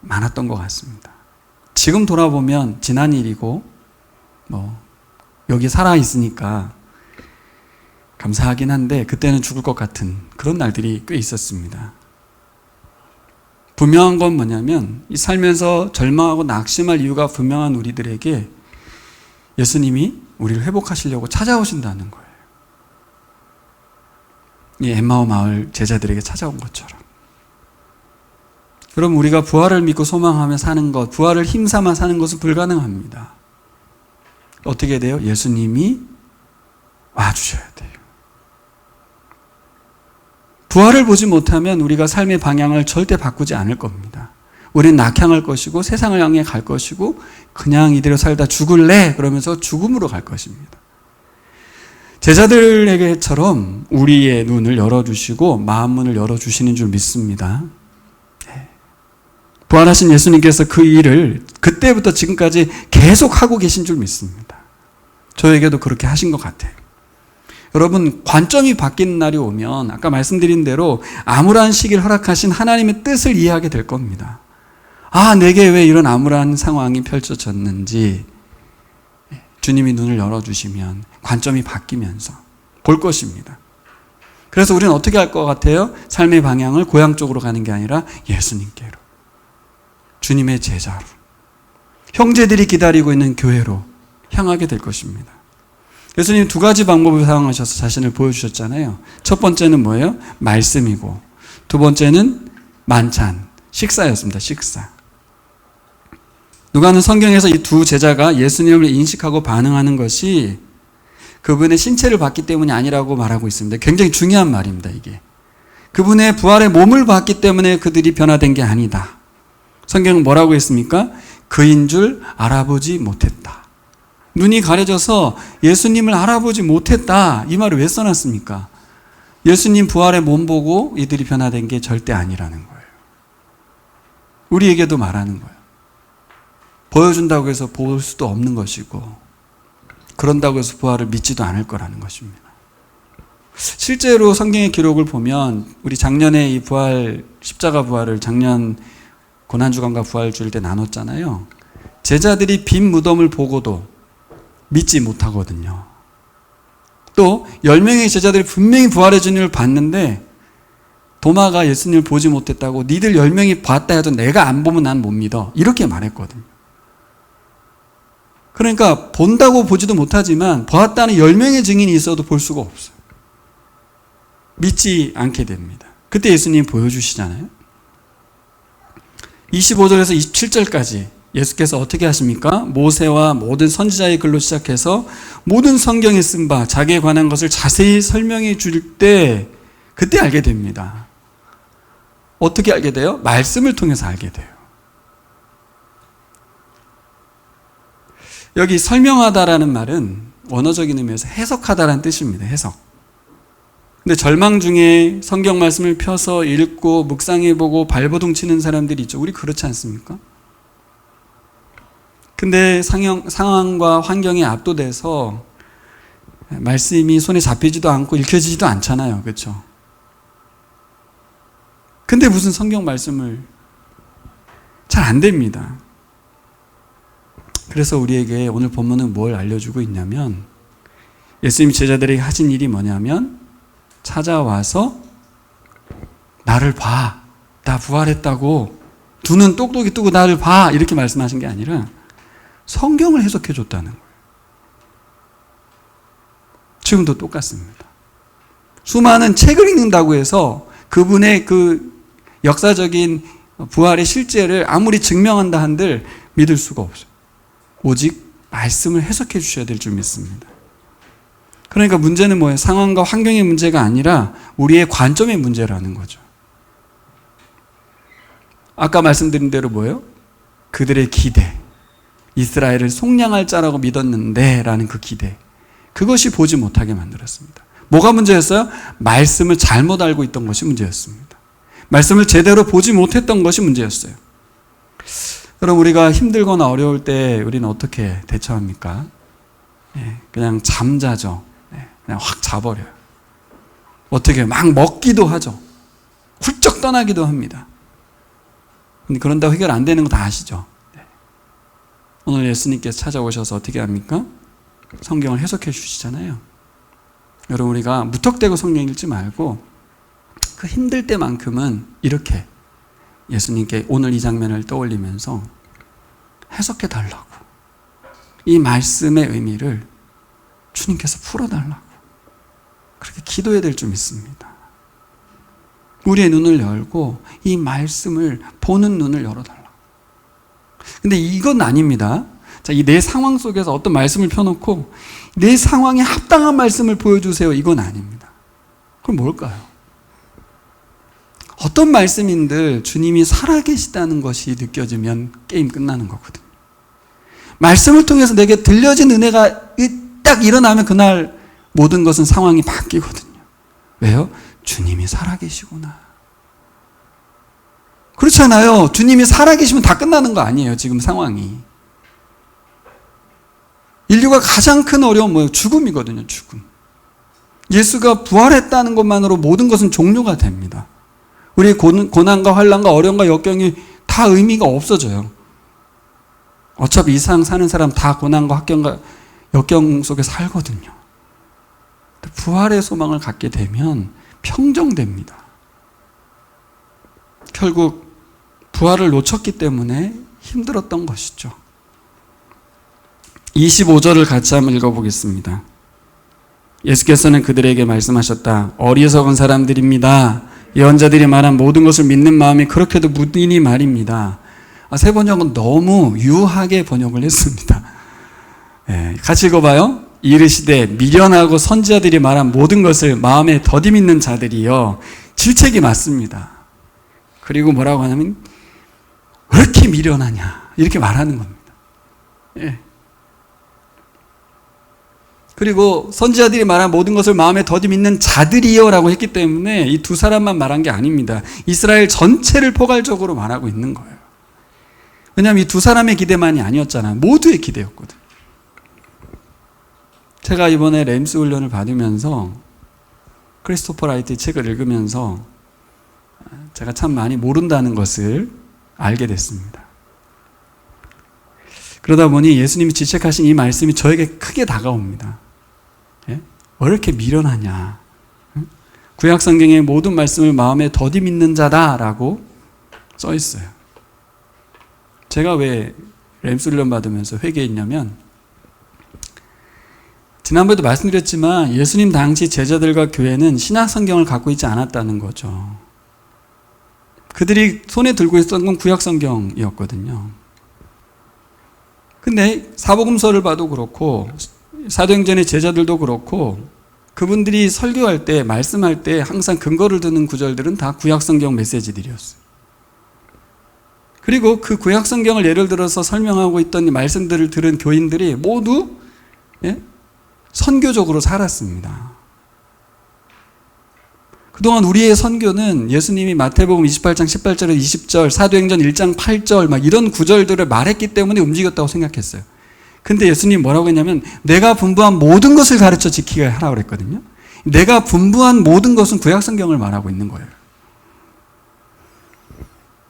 Speaker 1: 많았던 것 같습니다. 지금 돌아보면 지난 일이고 여기 살아 있으니까 감사하긴 한데 그때는 죽을 것 같은 그런 날들이 꽤 있었습니다. 분명한 건 뭐냐면 이 살면서 절망하고 낙심할 이유가 분명한 우리들에게 예수님이 우리를 회복하시려고 찾아오신다는 거예요. 이 엠마오 마을 제자들에게 찾아온 것처럼. 그럼 우리가 부활을 믿고 소망하며 사는 것, 부활을 힘삼아 사는 것은 불가능합니다. 어떻게 돼요? 예수님이 와주셔야 돼요. 부활을 보지 못하면 우리가 삶의 방향을 절대 바꾸지 않을 겁니다. 우리는 낙향할 것이고 세상을 향해 갈 것이고 그냥 이대로 살다 죽을래? 그러면서 죽음으로 갈 것입니다. 제자들에게처럼 우리의 눈을 열어주시고 마음문을 열어주시는 줄 믿습니다. 부활하신 예수님께서 그 일을 그때부터 지금까지 계속 하고 계신 줄 믿습니다. 저에게도 그렇게 하신 것 같아요. 여러분, 관점이 바뀌는 날이 오면 아까 말씀드린 대로 암울한 시기를 허락하신 하나님의 뜻을 이해하게 될 겁니다. 내게 왜 이런 암울한 상황이 펼쳐졌는지 주님이 눈을 열어주시면 관점이 바뀌면서 볼 것입니다. 그래서 우리는 어떻게 할 것 같아요? 삶의 방향을 고향 쪽으로 가는 게 아니라 예수님께로, 주님의 제자로, 형제들이 기다리고 있는 교회로 향하게 될 것입니다. 예수님 두 가지 방법을 사용하셔서 자신을 보여주셨잖아요. 첫 번째는 뭐예요? 말씀이고, 두 번째는 만찬, 식사였습니다. 식사. 누가는 성경에서 이 두 제자가 예수님을 인식하고 반응하는 것이 그분의 신체를 봤기 때문이 아니라고 말하고 있습니다. 굉장히 중요한 말입니다, 이게. 그분의 부활의 몸을 봤기 때문에 그들이 변화된 게 아니다. 성경은 뭐라고 했습니까? 그인 줄 알아보지 못했다. 눈이 가려져서 예수님을 알아보지 못했다. 이 말을 왜 써놨습니까? 예수님 부활의 몸 보고 이들이 변화된 게 절대 아니라는 거예요. 우리에게도 말하는 거예요. 보여준다고 해서 볼 수도 없는 것이고, 그런다고 해서 부활을 믿지도 않을 거라는 것입니다. 실제로 성경의 기록을 보면 우리 작년에 이 부활, 십자가 부활을 작년 고난주간과 부활주일 때 나눴잖아요. 제자들이 빈 무덤을 보고도 믿지 못하거든요. 또 10명의 제자들이 분명히 부활의 주님을 봤는데 도마가 예수님을 보지 못했다고 니들 10명이 봤다 해도 내가 안 보면 난 못 믿어. 이렇게 말했거든요. 그러니까 본다고 보지도 못하지만 보았다는 10명의 증인이 있어도 볼 수가 없어요. 믿지 않게 됩니다. 그때 예수님이 보여주시잖아요. 25절에서 27절까지 예수께서 어떻게 하십니까? 모세와 모든 선지자의 글로 시작해서 모든 성경에 쓴 바 자기에 관한 것을 자세히 설명해 줄 때 그때 알게 됩니다. 어떻게 알게 돼요? 말씀을 통해서 알게 돼요. 여기 설명하다라는 말은 원어적인 의미에서 해석하다라는 뜻입니다. 해석. 근데 절망 중에 성경 말씀을 펴서 읽고 묵상해보고 발버둥 치는 사람들이 있죠. 우리 그렇지 않습니까? 근데 상황과 환경에 압도돼서 말씀이 손에 잡히지도 않고 읽혀지지도 않잖아요. 그렇죠? 근데 무슨 성경 말씀을 잘 안 됩니다. 그래서 우리에게 오늘 본문은 뭘 알려주고 있냐면 예수님이 제자들에게 하신 일이 뭐냐면 찾아와서 나를 봐. 나 부활했다고. 두 눈 똑똑히 뜨고 나를 봐. 이렇게 말씀하신 게 아니라 성경을 해석해 줬다는 거예요. 지금도 똑같습니다. 수많은 책을 읽는다고 해서 그분의 그 역사적인 부활의 실제를 아무리 증명한다 한들 믿을 수가 없어요. 오직 말씀을 해석해 주셔야 될 줄 믿습니다. 그러니까 문제는 뭐예요? 상황과 환경의 문제가 아니라 우리의 관점의 문제라는 거죠. 아까 말씀드린 대로 뭐예요? 그들의 기대. 이스라엘을 속량할 자라고 믿었는데 라는 그 기대. 그것이 보지 못하게 만들었습니다. 뭐가 문제였어요? 말씀을 잘못 알고 있던 것이 문제였습니다. 말씀을 제대로 보지 못했던 것이 문제였어요. 그럼 우리가 힘들거나 어려울 때 우리는 어떻게 대처합니까? 그냥 잠자죠. 그냥 확 자버려요. 어떻게 막 먹기도 하죠. 훌쩍 떠나기도 합니다. 근데 그런다고 해결 안 되는 거 다 아시죠? 오늘 예수님께서 찾아오셔서 어떻게 합니까? 성경을 해석해 주시잖아요. 여러분 우리가 무턱대고 성경 읽지 말고 그 힘들 때만큼은 이렇게 예수님께 오늘 이 장면을 떠올리면서 해석해 달라고. 이 말씀의 의미를 주님께서 풀어달라고. 그렇게 기도해야 될 줄 믿습니다. 우리의 눈을 열고 이 말씀을 보는 눈을 열어달라고. 근데 이건 아닙니다. 자, 이 내 상황 속에서 어떤 말씀을 펴놓고 내 상황에 합당한 말씀을 보여주세요. 이건 아닙니다. 그럼 뭘까요? 어떤 말씀인들 주님이 살아계시다는 것이 느껴지면 게임 끝나는 거거든요. 말씀을 통해서 내게 들려진 은혜가 딱 일어나면 그날 모든 것은 상황이 바뀌거든요. 왜요? 주님이 살아계시구나. 그렇잖아요. 주님이 살아계시면 다 끝나는 거 아니에요. 지금 상황이. 인류가 가장 큰 어려움은 뭐예요? 죽음이거든요. 죽음. 예수가 부활했다는 것만으로 모든 것은 종료가 됩니다. 우리의 고난과 환난과 어려움과 역경이 다 의미가 없어져요. 어차피 이 세상 사는 사람 다 고난과 역경 속에 살거든요. 부활의 소망을 갖게 되면 평정됩니다. 결국 부활을 놓쳤기 때문에 힘들었던 것이죠. 25절을 같이 한번 읽어보겠습니다. 예수께서는 그들에게 말씀하셨다. 어리석은 사람들입니다. 예언자들이 말한 모든 것을 믿는 마음이 그렇게도 무디니 말입니다. 세 번역은 너무 유하게 번역을 했습니다. 같이 읽어봐요. 이르시되 미련하고 선지자들이 말한 모든 것을 마음에 더디 믿는 자들이여. 질책이 맞습니다. 그리고 뭐라고 하냐면 왜 이렇게 미련하냐 이렇게 말하는 겁니다. 그리고 선지자들이 말한 모든 것을 마음에 더디 믿는 자들이여 라고 했기 때문에 이 두 사람만 말한 게 아닙니다. 이스라엘 전체를 포괄적으로 말하고 있는 거예요. 왜냐하면 이 두 사람의 기대만이 아니었잖아요. 모두의 기대였거든요. 제가 이번에 램스 훈련을 받으면서 크리스토퍼 라이트의 책을 읽으면서 제가 참 많이 모른다는 것을 알게 됐습니다. 그러다 보니 예수님이 지적하신 이 말씀이 저에게 크게 다가옵니다. 예? 왜 이렇게 미련하냐? 구약 성경의 모든 말씀을 마음에 더디 믿는 자다라고 써 있어요. 제가 왜 램스 훈련 받으면서 회개했냐면, 지난번에도 말씀드렸지만 예수님 당시 제자들과 교회는 신약 성경을 갖고 있지 않았다는 거죠. 그들이 손에 들고 있었던 건 구약 성경이었거든요. 근데 사복음서를 봐도 그렇고 사도행전의 제자들도 그렇고 그분들이 설교할 때, 말씀할 때 항상 근거를 드는 구절들은 다 구약 성경 메시지들이었어요. 그리고 그 구약 성경을 예를 들어서 설명하고 있던 이 말씀들을 들은 교인들이 모두 선교적으로 살았습니다. 그동안 우리의 선교는 예수님이 마태복음 28장 18절에 20절, 사도행전 1장 8절 막 이런 구절들을 말했기 때문에 움직였다고 생각했어요. 근데 예수님이 뭐라고 했냐면 내가 분부한 모든 것을 가르쳐 지키게 하라고 그랬거든요. 내가 분부한 모든 것은 구약 성경을 말하고 있는 거예요.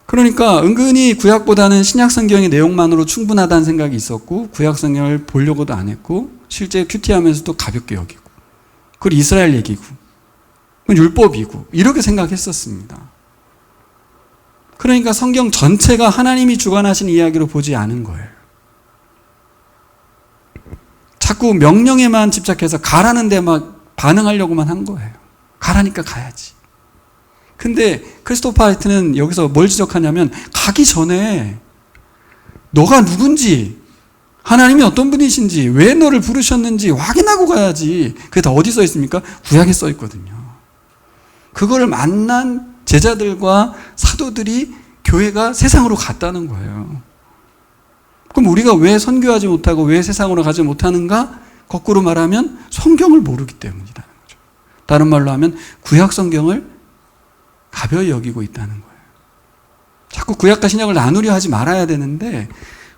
Speaker 1: 그러니까 은근히 구약보다는 신약 성경의 내용만으로 충분하다는 생각이 있었고 구약 성경을 보려고도 안 했고 실제 큐티하면서도 가볍게 여기고 그리고 이스라엘 얘기고 율법이고 이렇게 생각했었습니다. 그러니까 성경 전체가 하나님이 주관하신 이야기로 보지 않은 거예요. 자꾸 명령에만 집착해서 가라는 데 막 반응하려고만 한 거예요. 가라니까 가야지. 근데 크리스토퍼 라이트는 여기서 뭘 지적하냐면 가기 전에 너가 누군지 하나님이 어떤 분이신지 왜 너를 부르셨는지 확인하고 가야지. 그게 다 어디 써 있습니까? 구약에 써 있거든요. 그걸 만난 제자들과 사도들이 교회가 세상으로 갔다는 거예요. 그럼 우리가 왜 선교하지 못하고 왜 세상으로 가지 못하는가? 거꾸로 말하면 성경을 모르기 때문이라는 거죠. 다른 말로 하면 구약 성경을 가벼이 여기고 있다는 거예요. 자꾸 구약과 신약을 나누려 하지 말아야 되는데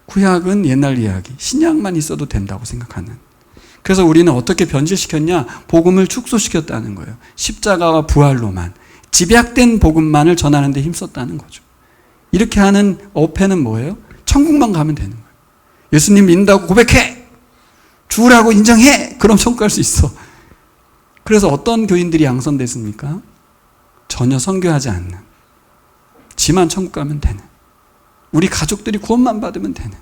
Speaker 1: 구약은 옛날 이야기, 신약만 있어도 된다고 생각하는. 그래서 우리는 어떻게 변질시켰냐? 복음을 축소시켰다는 거예요. 십자가와 부활로만, 집약된 복음만을 전하는 데 힘썼다는 거죠. 이렇게 하는 어폐는 뭐예요? 천국만 가면 되는 거예요. 예수님 믿는다고 고백해! 주라고 인정해! 그럼 천국 갈 수 있어. 그래서 어떤 교인들이 양선됐습니까? 전혀 선교하지 않는, 지만 천국 가면 되는, 우리 가족들이 구원만 받으면 되는,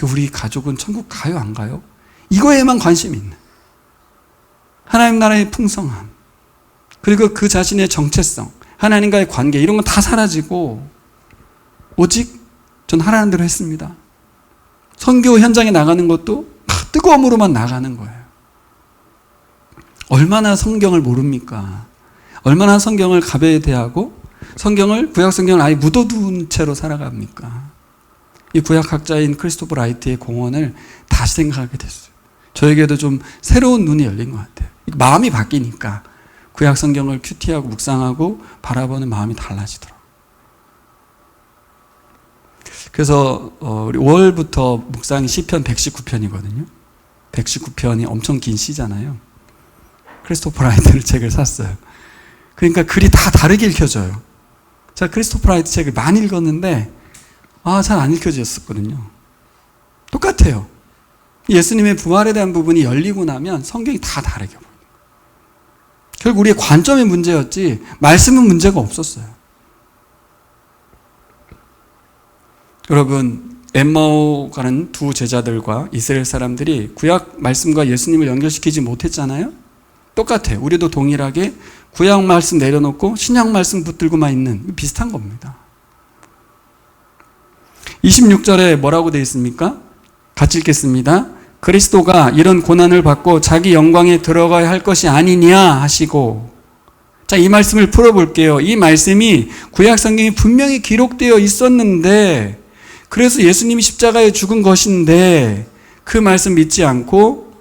Speaker 1: 우리 가족은 천국 가요 안 가요? 이거에만 관심이 있는, 하나님 나라의 풍성함, 그리고 그 자신의 정체성, 하나님과의 관계 이런 건 다 사라지고 오직 전 하라는 대로 했습니다. 선교 현장에 나가는 것도 뜨거움으로만 나가는 거예요. 얼마나 성경을 모릅니까? 얼마나 성경을 가벼이 대하고 성경을, 구약 성경을 아예 묻어둔 채로 살아갑니까? 이 구약학자인 크리스토퍼 라이트의 공헌을 다시 생각하게 됐어요. 저에게도 좀 새로운 눈이 열린 것 같아요. 마음이 바뀌니까 구약 성경을 큐티하고 묵상하고 바라보는 마음이 달라지더라고요. 그래서 우리 5월부터 묵상이 시편 119편이거든요. 119편이 엄청 긴 시잖아요. 크리스토퍼 라이트 책을 샀어요. 그러니까 글이 다 다르게 읽혀져요. 제가 크리스토퍼 라이트 책을 많이 읽었는데 잘 안 읽혀졌었거든요. 똑같아요. 예수님의 부활에 대한 부분이 열리고 나면 성경이 다 다르게 보여요. 결국 우리의 관점의 문제였지 말씀은 문제가 없었어요. 여러분, 엠마오 가는 두 제자들과 이스라엘 사람들이 구약 말씀과 예수님을 연결시키지 못했잖아요. 똑같아요. 우리도 동일하게 구약 말씀 내려놓고 신약 말씀 붙들고만 있는, 비슷한 겁니다. 26절에 뭐라고 되어 있습니까? 같이 읽겠습니다. 그리스도가 이런 고난을 받고 자기 영광에 들어가야 할 것이 아니냐 하시고. 자, 이 말씀을 풀어볼게요. 이 말씀이 구약 성경에 분명히 기록되어 있었는데, 그래서 예수님이 십자가에 죽은 것인데 그 말씀 믿지 않고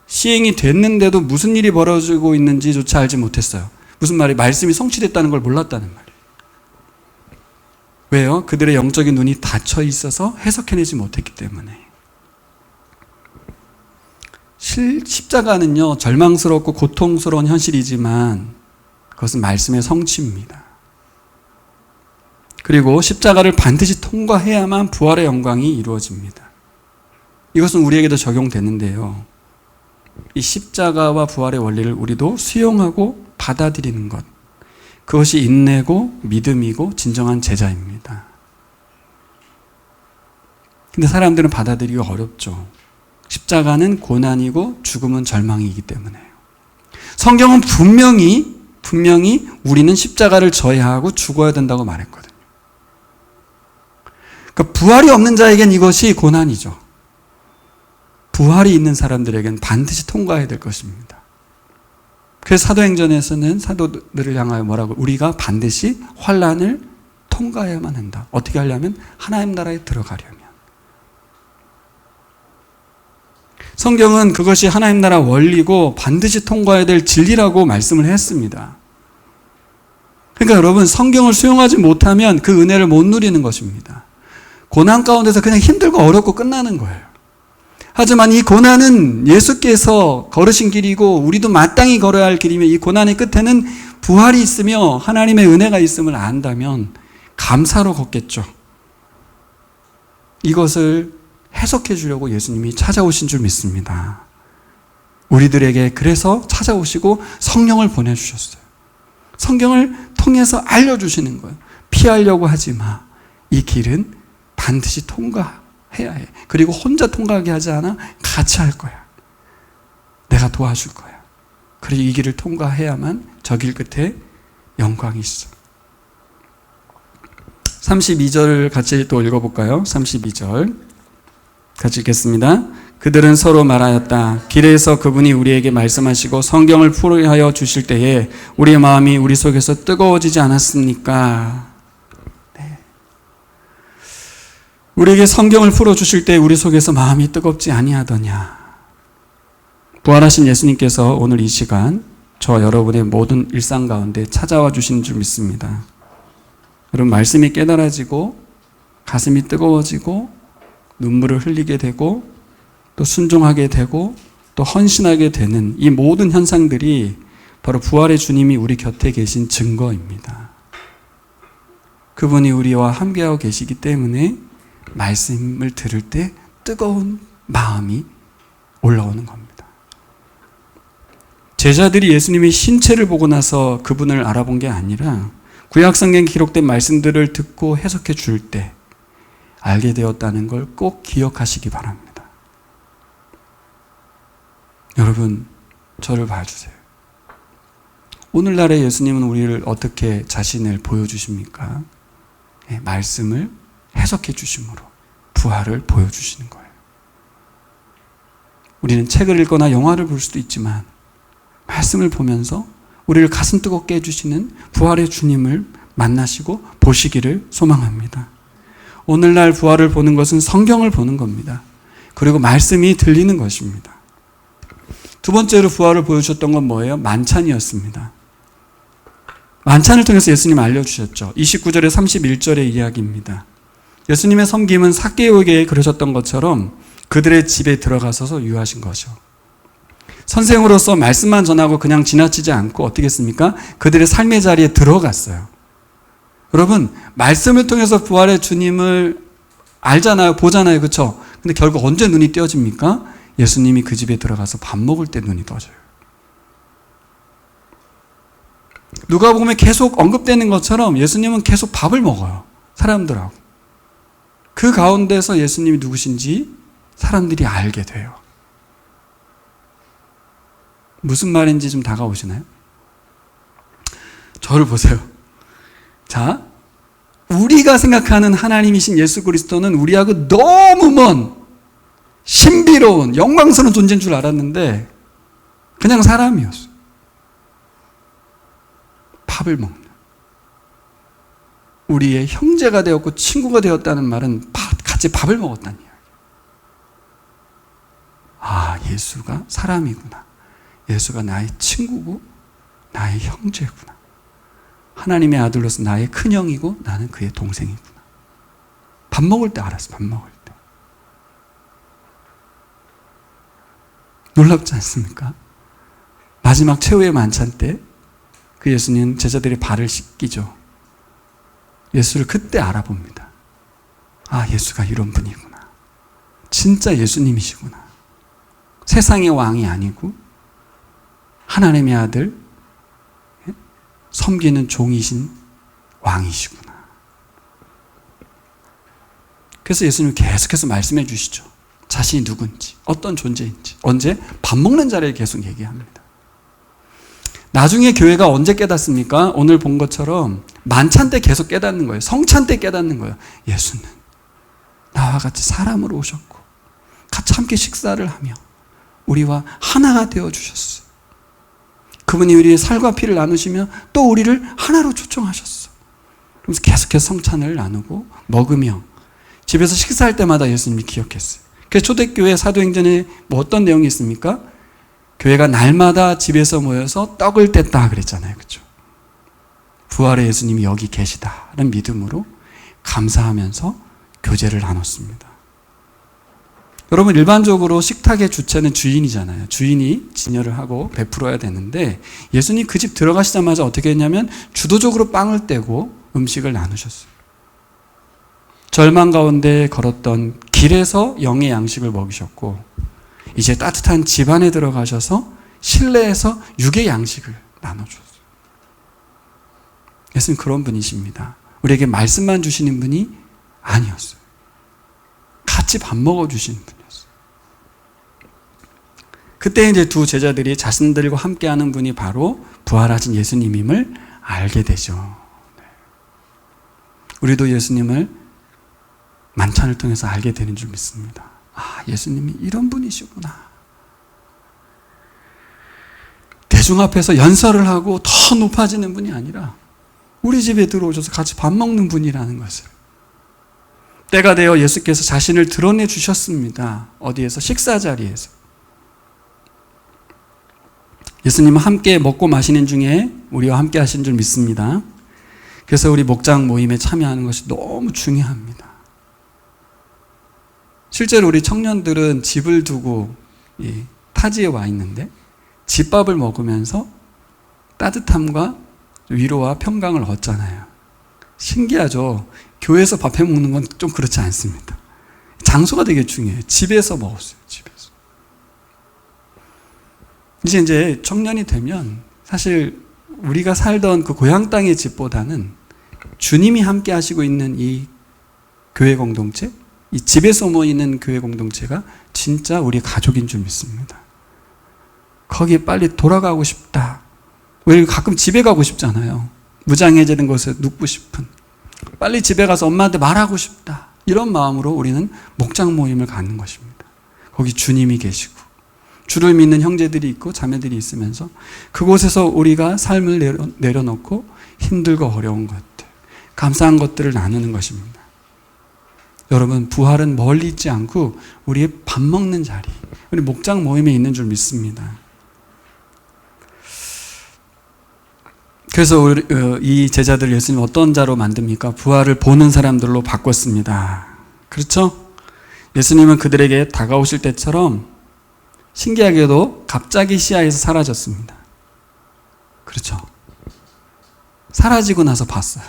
Speaker 1: 시행이 됐는데도 무슨 일이 벌어지고 있는지조차 알지 못했어요. 무슨 말이? 말씀이 성취됐다는 걸 몰랐다는 말이에요. 왜요? 그들의 영적인 눈이 닫혀 있어서 해석해내지 못했기 때문에. 십자가는요, 절망스럽고 고통스러운 현실이지만 그것은 말씀의 성취입니다. 그리고 십자가를 반드시 통과해야만 부활의 영광이 이루어집니다. 이것은 우리에게도 적용되는데요. 이 십자가와 부활의 원리를 우리도 수용하고 받아들이는 것, 그것이 인내고 믿음이고 진정한 제자입니다. 근데 사람들은 받아들이기 어렵죠. 십자가는 고난이고 죽음은 절망이기 때문에요. 성경은 분명히 우리는 십자가를 져야 하고 죽어야 된다고 말했거든요. 그러니까 부활이 없는 자에겐 이것이 고난이죠. 부활이 있는 사람들에겐 반드시 통과해야 될 것입니다. 그래서 사도행전에서는 사도들을 향하여 뭐라고? 우리가 반드시 환난을 통과해야만 한다. 어떻게 하려면? 하나님 나라에 들어가려면. 성경은 그것이 하나님 나라 원리고 반드시 통과해야 될 진리라고 말씀을 했습니다. 그러니까 여러분, 성경을 수용하지 못하면 그 은혜를 못 누리는 것입니다. 고난 가운데서 그냥 힘들고 어렵고 끝나는 거예요. 하지만 이 고난은 예수께서 걸으신 길이고 우리도 마땅히 걸어야 할 길이며, 이 고난의 끝에는 부활이 있으며 하나님의 은혜가 있음을 안다면 감사로 걷겠죠. 이것을 해석해 주려고 예수님이 찾아오신 줄 믿습니다. 우리들에게 그래서 찾아오시고 성령을 보내주셨어요. 성경을 통해서 알려주시는 거예요. 피하려고 하지 마. 이 길은 반드시 통과해야 해. 그리고 혼자 통과하게 하지 않아. 같이 할 거야. 내가 도와줄 거야. 그리고 이 길을 통과해야만 저 길 끝에 영광이 있어. 32절 같이 또 읽어볼까요? 32절 같이 읽겠습니다. 그들은 서로 말하였다. 길에서 그분이 우리에게 말씀하시고 성경을 풀어하여 주실 때에 우리의 마음이 우리 속에서 뜨거워지지 않았습니까? 네. 우리에게 성경을 풀어주실 때 우리 속에서 마음이 뜨겁지 아니하더냐. 부활하신 예수님께서 오늘 이 시간 저와 여러분의 모든 일상 가운데 찾아와 주시는 줄 믿습니다. 여러분, 말씀이 깨달아지고 가슴이 뜨거워지고 눈물을 흘리게 되고 또 순종하게 되고 또 헌신하게 되는 이 모든 현상들이 바로 부활의 주님이 우리 곁에 계신 증거입니다. 그분이 우리와 함께하고 계시기 때문에 말씀을 들을 때 뜨거운 마음이 올라오는 겁니다. 제자들이 예수님의 신체를 보고 나서 그분을 알아본 게 아니라 구약성경에 기록된 말씀들을 듣고 해석해 줄 때 알게 되었다는 걸 꼭 기억하시기 바랍니다. 여러분, 저를 봐주세요. 오늘날의 예수님은 우리를 어떻게 자신을 보여주십니까? 네, 말씀을 해석해 주심으로 부활을 보여주시는 거예요. 우리는 책을 읽거나 영화를 볼 수도 있지만 말씀을 보면서 우리를 가슴 뜨겁게 해주시는 부활의 주님을 만나시고 보시기를 소망합니다. 오늘날 부활을 보는 것은 성경을 보는 겁니다. 그리고 말씀이 들리는 것입니다. 두 번째로 부활을 보여주셨던 건 뭐예요? 만찬이었습니다. 만찬을 통해서 예수님 알려주셨죠. 29절에 31절의 이야기입니다. 예수님의 섬김은 삭개오에게 그러셨던 것처럼 그들의 집에 들어가셔서 유하신 거죠. 선생으로서 말씀만 전하고 그냥 지나치지 않고 어떻게 했습니까? 그들의 삶의 자리에 들어갔어요. 여러분, 말씀을 통해서 부활의 주님을 알잖아요. 보잖아요. 그렇죠? 근데 결국 언제 눈이 띄어집니까? 예수님이 그 집에 들어가서 밥 먹을 때 눈이 떠져요. 누가복음에 계속 언급되는 것처럼 예수님은 계속 밥을 먹어요. 사람들하고. 그 가운데서 예수님이 누구신지 사람들이 알게 돼요. 무슨 말인지 좀 다가오시나요? 저를 보세요. 자, 우리가 생각하는 하나님이신 예수 그리스도는 우리하고 너무 먼 신비로운 영광스러운 존재인 줄 알았는데 그냥 사람이었어요. 밥을 먹는. 우리의 형제가 되었고 친구가 되었다는 말은 같이 밥을 먹었다는 이야기. 아, 예수가 사람이구나. 예수가 나의 친구고 나의 형제구나. 하나님의 아들로서 나의 큰형이고 나는 그의 동생이구나. 밥 먹을 때 알았어. 밥 먹을 때. 놀랍지 않습니까? 마지막 최후의 만찬 때 그 예수님은 제자들의 발을 씻기죠. 예수를 그때 알아봅니다. 아, 예수가 이런 분이구나. 진짜 예수님이시구나. 세상의 왕이 아니고 하나님의 아들, 섬기는 종이신 왕이시구나. 그래서 예수님은 계속해서 말씀해 주시죠. 자신이 누군지, 어떤 존재인지. 언제? 밥 먹는 자리에 계속 얘기합니다. 나중에 교회가 언제 깨닫습니까? 오늘 본 것처럼 만찬 때 계속 깨닫는 거예요. 성찬 때 깨닫는 거예요. 예수는 나와 같이 사람으로 오셨고 같이 함께 식사를 하며 우리와 하나가 되어주셨어. 그분이 우리의 살과 피를 나누시며 또 우리를 하나로 초청하셨어. 그래서 계속해서 성찬을 나누고 먹으며 집에서 식사할 때마다 예수님이 기억했어요. 그래서 초대교회 사도행전에 뭐 어떤 내용이 있습니까? 교회가 날마다 집에서 모여서 떡을 뗐다 그랬잖아요. 그렇죠? 부활의 예수님이 여기 계시다는 믿음으로 감사하면서 교제를 나눴습니다. 여러분, 일반적으로 식탁의 주체는 주인이잖아요. 주인이 진열을 하고 베풀어야 되는데 예수님 그 집 들어가시자마자 어떻게 했냐면 주도적으로 빵을 떼고 음식을 나누셨어요. 절망 가운데 걸었던 길에서 영의 양식을 먹이셨고 이제 따뜻한 집 안에 들어가셔서 실내에서 육의 양식을 나눠줬어요. 예수님 그런 분이십니다. 우리에게 말씀만 주시는 분이 아니었어요. 같이 밥 먹어주시는 분이었어요. 그때 이제 두 제자들이 자신들과 함께하는 분이 바로 부활하신 예수님임을 알게 되죠. 우리도 예수님을 만찬을 통해서 알게 되는 줄 믿습니다. 아, 예수님이 이런 분이시구나. 대중 앞에서 연설을 하고 더 높아지는 분이 아니라 우리 집에 들어오셔서 같이 밥 먹는 분이라는 것을. 때가 되어 예수께서 자신을 드러내 주셨습니다. 어디에서? 식사 자리에서. 예수님은 함께 먹고 마시는 중에 우리와 함께 하신 줄 믿습니다. 그래서 우리 목장 모임에 참여하는 것이 너무 중요합니다. 실제로 우리 청년들은 집을 두고 타지에 와 있는데 집밥을 먹으면서 따뜻함과 위로와 평강을 얻잖아요. 신기하죠? 교회에서 밥 해 먹는 건 좀 그렇지 않습니다. 장소가 되게 중요해요. 집에서 먹었어요. 집에서. 이제 청년이 되면 사실 우리가 살던 그 고향 땅의 집보다는 주님이 함께 하시고 있는 이 교회 공동체, 이 집에서 모이는 교회 공동체가 진짜 우리 가족인 줄 믿습니다. 거기에 빨리 돌아가고 싶다. 왜 가끔 집에 가고 싶잖아요. 무장해제된 곳에 눕고 싶은. 빨리 집에 가서 엄마한테 말하고 싶다. 이런 마음으로 우리는 목장 모임을 갖는 것입니다. 거기 주님이 계시고 주를 믿는 형제들이 있고 자매들이 있으면서 그곳에서 우리가 삶을 내려놓고 힘들고 어려운 것들, 감사한 것들을 나누는 것입니다. 여러분, 부활은 멀리 있지 않고 우리의 밥 먹는 자리, 우리 목장 모임에 있는 줄 믿습니다. 그래서 이 제자들 예수님 어떤 자로 만듭니까? 부활을 보는 사람들로 바꿨습니다. 그렇죠? 예수님은 그들에게 다가오실 때처럼 신기하게도 갑자기 시야에서 사라졌습니다. 그렇죠? 사라지고 나서 봤어요.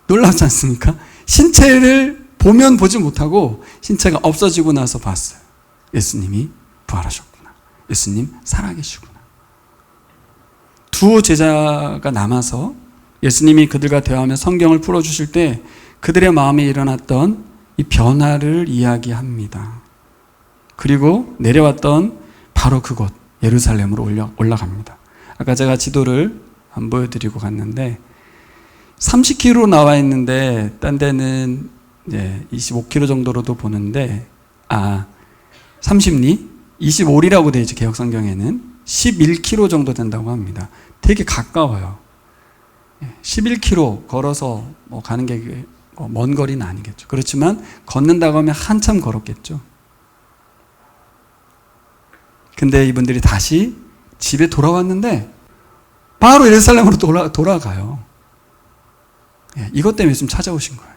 Speaker 1: 놀랍지 않습니까? 신체를 보면 보지 못하고 신체가 없어지고 나서 봤어요. 예수님이 부활하셨구나. 예수님 살아계시구나. 두 제자가 남아서 예수님이 그들과 대화하며 성경을 풀어주실 때 그들의 마음에 일어났던 이 변화를 이야기합니다. 그리고 내려왔던 바로 그곳 예루살렘으로 올라갑니다. 아까 제가 지도를 안 보여드리고 갔는데 30km 나와 있는데 딴 데는 이제 25km 정도로도 보는데 30리 25리라고 되어 있죠. 개혁성경에는 11km 정도 된다고 합니다. 되게 가까워요. 11km 걸어서 가는 게 먼 거리는 아니겠죠. 그렇지만 걷는다고 하면 한참 걸었겠죠. 근데 이분들이 다시 집에 돌아왔는데 바로 예루살렘으로 돌아가요. 이것 때문에 좀 찾아오신 거예요.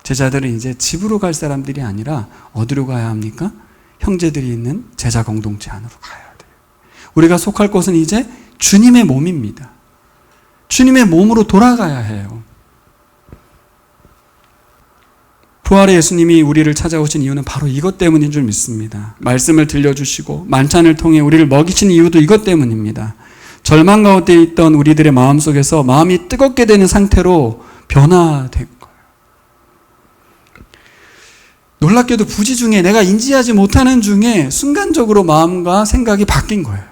Speaker 1: 제자들은 이제 집으로 갈 사람들이 아니라 어디로 가야 합니까? 형제들이 있는 제자 공동체 안으로 가야 돼요. 우리가 속할 곳은 이제 주님의 몸입니다. 주님의 몸으로 돌아가야 해요. 부활의 예수님이 우리를 찾아오신 이유는 바로 이것 때문인 줄 믿습니다. 말씀을 들려주시고 만찬을 통해 우리를 먹이신 이유도 이것 때문입니다. 절망 가운데 있던 우리들의 마음속에서 마음이 뜨겁게 되는 상태로 변화된 거예요. 놀랍게도 부지 중에 내가 인지하지 못하는 중에 순간적으로 마음과 생각이 바뀐 거예요.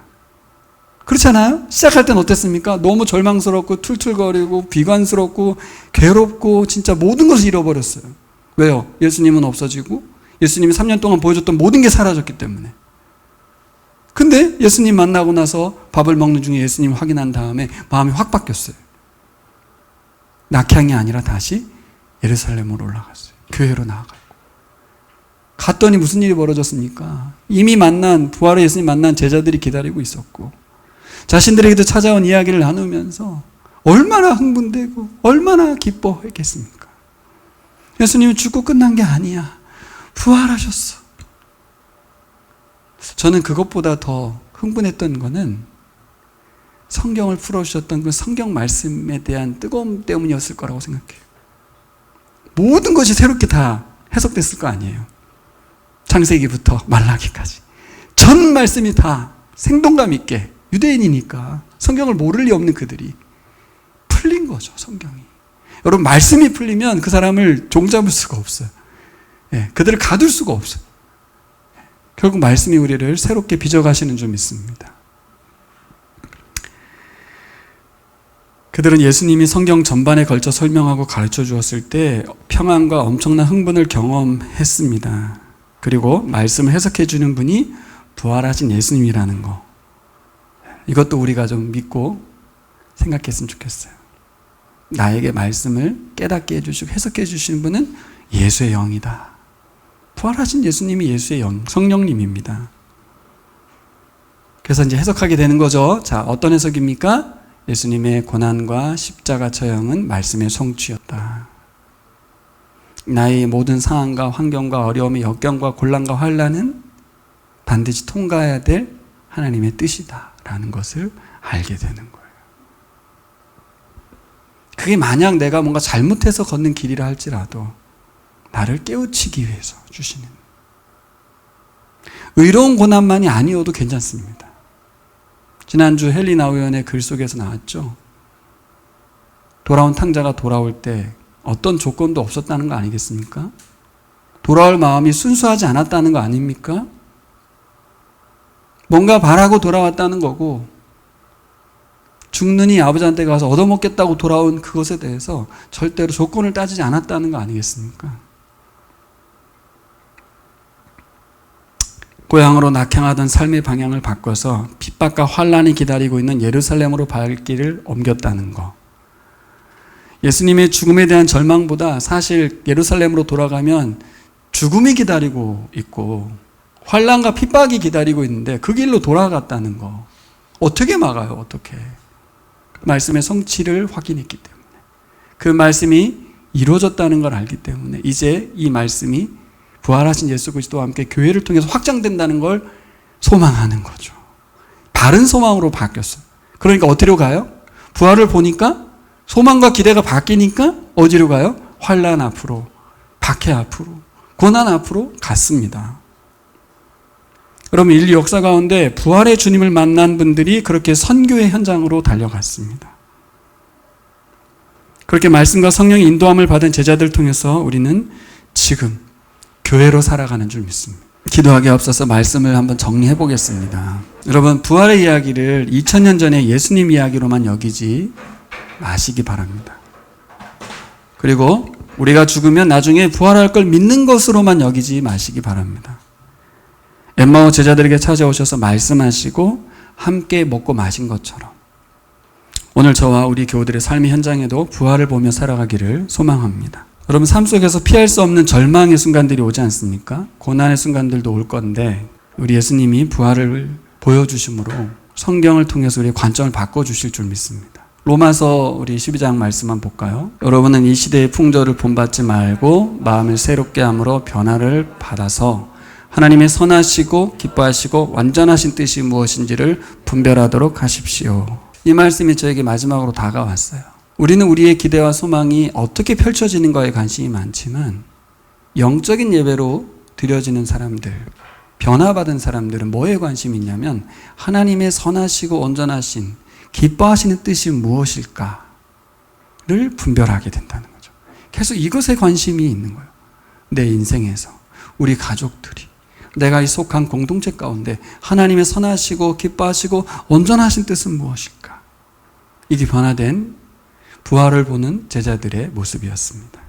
Speaker 1: 그렇잖아요? 시작할 땐 어땠습니까? 너무 절망스럽고 툴툴거리고 비관스럽고 괴롭고 진짜 모든 것을 잃어버렸어요. 왜요? 예수님은 없어지고 예수님이 3년 동안 보여줬던 모든 게 사라졌기 때문에. 근데 예수님 만나고 나서 밥을 먹는 중에 예수님 확인한 다음에 마음이 확 바뀌었어요. 낙향이 아니라 다시 예루살렘으로 올라갔어요. 교회로 나아가고. 갔더니 무슨 일이 벌어졌습니까? 이미 만난, 부활의 예수님 만난 제자들이 기다리고 있었고 자신들에게도 찾아온 이야기를 나누면서 얼마나 흥분되고 얼마나 기뻐했겠습니까? 예수님이 죽고 끝난 게 아니야. 부활하셨어. 저는 그것보다 더 흥분했던 거는 성경을 풀어주셨던 그 성경 말씀에 대한 뜨거움 때문이었을 거라고 생각해요. 모든 것이 새롭게 다 해석됐을 거 아니에요. 창세기부터 말라기까지. 전 말씀이 다 생동감 있게 유대인이니까 성경을 모를 리 없는 그들이 풀린 거죠, 성경이. 여러분, 말씀이 풀리면 그 사람을 종잡을 수가 없어요. 그들을 가둘 수가 없어요. 결국 말씀이 우리를 새롭게 빚어가시는 줄 믿습니다. 그들은 예수님이 성경 전반에 걸쳐 설명하고 가르쳐 주었을 때 평안과 엄청난 흥분을 경험했습니다. 그리고 말씀을 해석해 주는 분이 부활하신 예수님이라는 거. 이것도 우리가 좀 믿고 생각했으면 좋겠어요. 나에게 말씀을 깨닫게 해주시고 해석해 주시는 분은 예수의 영이다. 부활하신 예수님이 예수의 영, 성령님입니다. 그래서 이제 해석하게 되는 거죠. 자, 어떤 해석입니까? 예수님의 고난과 십자가 처형은 말씀의 성취였다. 나의 모든 상황과 환경과 어려움의 역경과 곤란과 환난은 반드시 통과해야 될 하나님의 뜻이다 라는 것을 알게 되는 거예요. 그게 만약 내가 뭔가 잘못해서 걷는 길이라 할지라도 나를 깨우치기 위해서 주시는 의로운 고난만이 아니어도 괜찮습니다. 지난주 헬리나 의원의 글 속에서 나왔죠. 돌아온 탕자가 돌아올 때 어떤 조건도 없었다는 거 아니겠습니까? 돌아올 마음이 순수하지 않았다는 거 아닙니까? 뭔가 바라고 돌아왔다는 거고 죽느니 아버지한테 가서 얻어먹겠다고 돌아온 그것에 대해서 절대로 조건을 따지지 않았다는 거 아니겠습니까? 고향으로 낙향하던 삶의 방향을 바꿔서 핍박과 환난이 기다리고 있는 예루살렘으로 발길을 옮겼다는 거. 예수님의 죽음에 대한 절망보다 사실 예루살렘으로 돌아가면 죽음이 기다리고 있고 환난과 핍박이 기다리고 있는데 그 길로 돌아갔다는 거. 어떻게 막아요? 어떻게? 말씀의 성취를 확인했기 때문에. 그 말씀이 이루어졌다는 걸 알기 때문에 이제 이 말씀이 부활하신 예수 그리스도와 함께 교회를 통해서 확장된다는 걸 소망하는 거죠. 다른 소망으로 바뀌었어요. 그러니까 어디로 가요? 부활을 보니까 소망과 기대가 바뀌니까 어디로 가요? 환난 앞으로, 박해 앞으로, 고난 앞으로 갔습니다. 여러분, 인류 역사 가운데 부활의 주님을 만난 분들이 그렇게 선교의 현장으로 달려갔습니다. 그렇게 말씀과 성령의 인도함을 받은 제자들 통해서 우리는 지금 교회로 살아가는 줄 믿습니다. 기도하기 앞서서 말씀을 한번 정리해 보겠습니다. 여러분, 부활의 이야기를 2000년 전에 예수님 이야기로만 여기지 마시기 바랍니다. 그리고 우리가 죽으면 나중에 부활할 걸 믿는 것으로만 여기지 마시기 바랍니다. 엠마오 제자들에게 찾아오셔서 말씀하시고 함께 먹고 마신 것처럼 오늘 저와 우리 교우들의 삶의 현장에도 부활을 보며 살아가기를 소망합니다. 여러분, 삶 속에서 피할 수 없는 절망의 순간들이 오지 않습니까? 고난의 순간들도 올 건데 우리 예수님이 부활을 보여주심으로 성경을 통해서 우리의 관점을 바꿔주실 줄 믿습니다. 로마서 우리 12장 말씀만 볼까요? 여러분은 이 시대의 풍조를 본받지 말고 마음을 새롭게 함으로 변화를 받아서 하나님의 선하시고 기뻐하시고 완전하신 뜻이 무엇인지를 분별하도록 하십시오. 이 말씀이 저에게 마지막으로 다가왔어요. 우리는 우리의 기대와 소망이 어떻게 펼쳐지는가에 관심이 많지만 영적인 예배로 드려지는 사람들, 변화받은 사람들은 뭐에 관심이 있냐면 하나님의 선하시고 온전하신 기뻐하시는 뜻이 무엇일까를 분별하게 된다는 거죠. 계속 이것에 관심이 있는 거예요. 내 인생에서 우리 가족들이 내가 속한 공동체 가운데 하나님의 선하시고 기뻐하시고 온전하신 뜻은 무엇일까? 이게 변화된 부활을 보는 제자들의 모습이었습니다.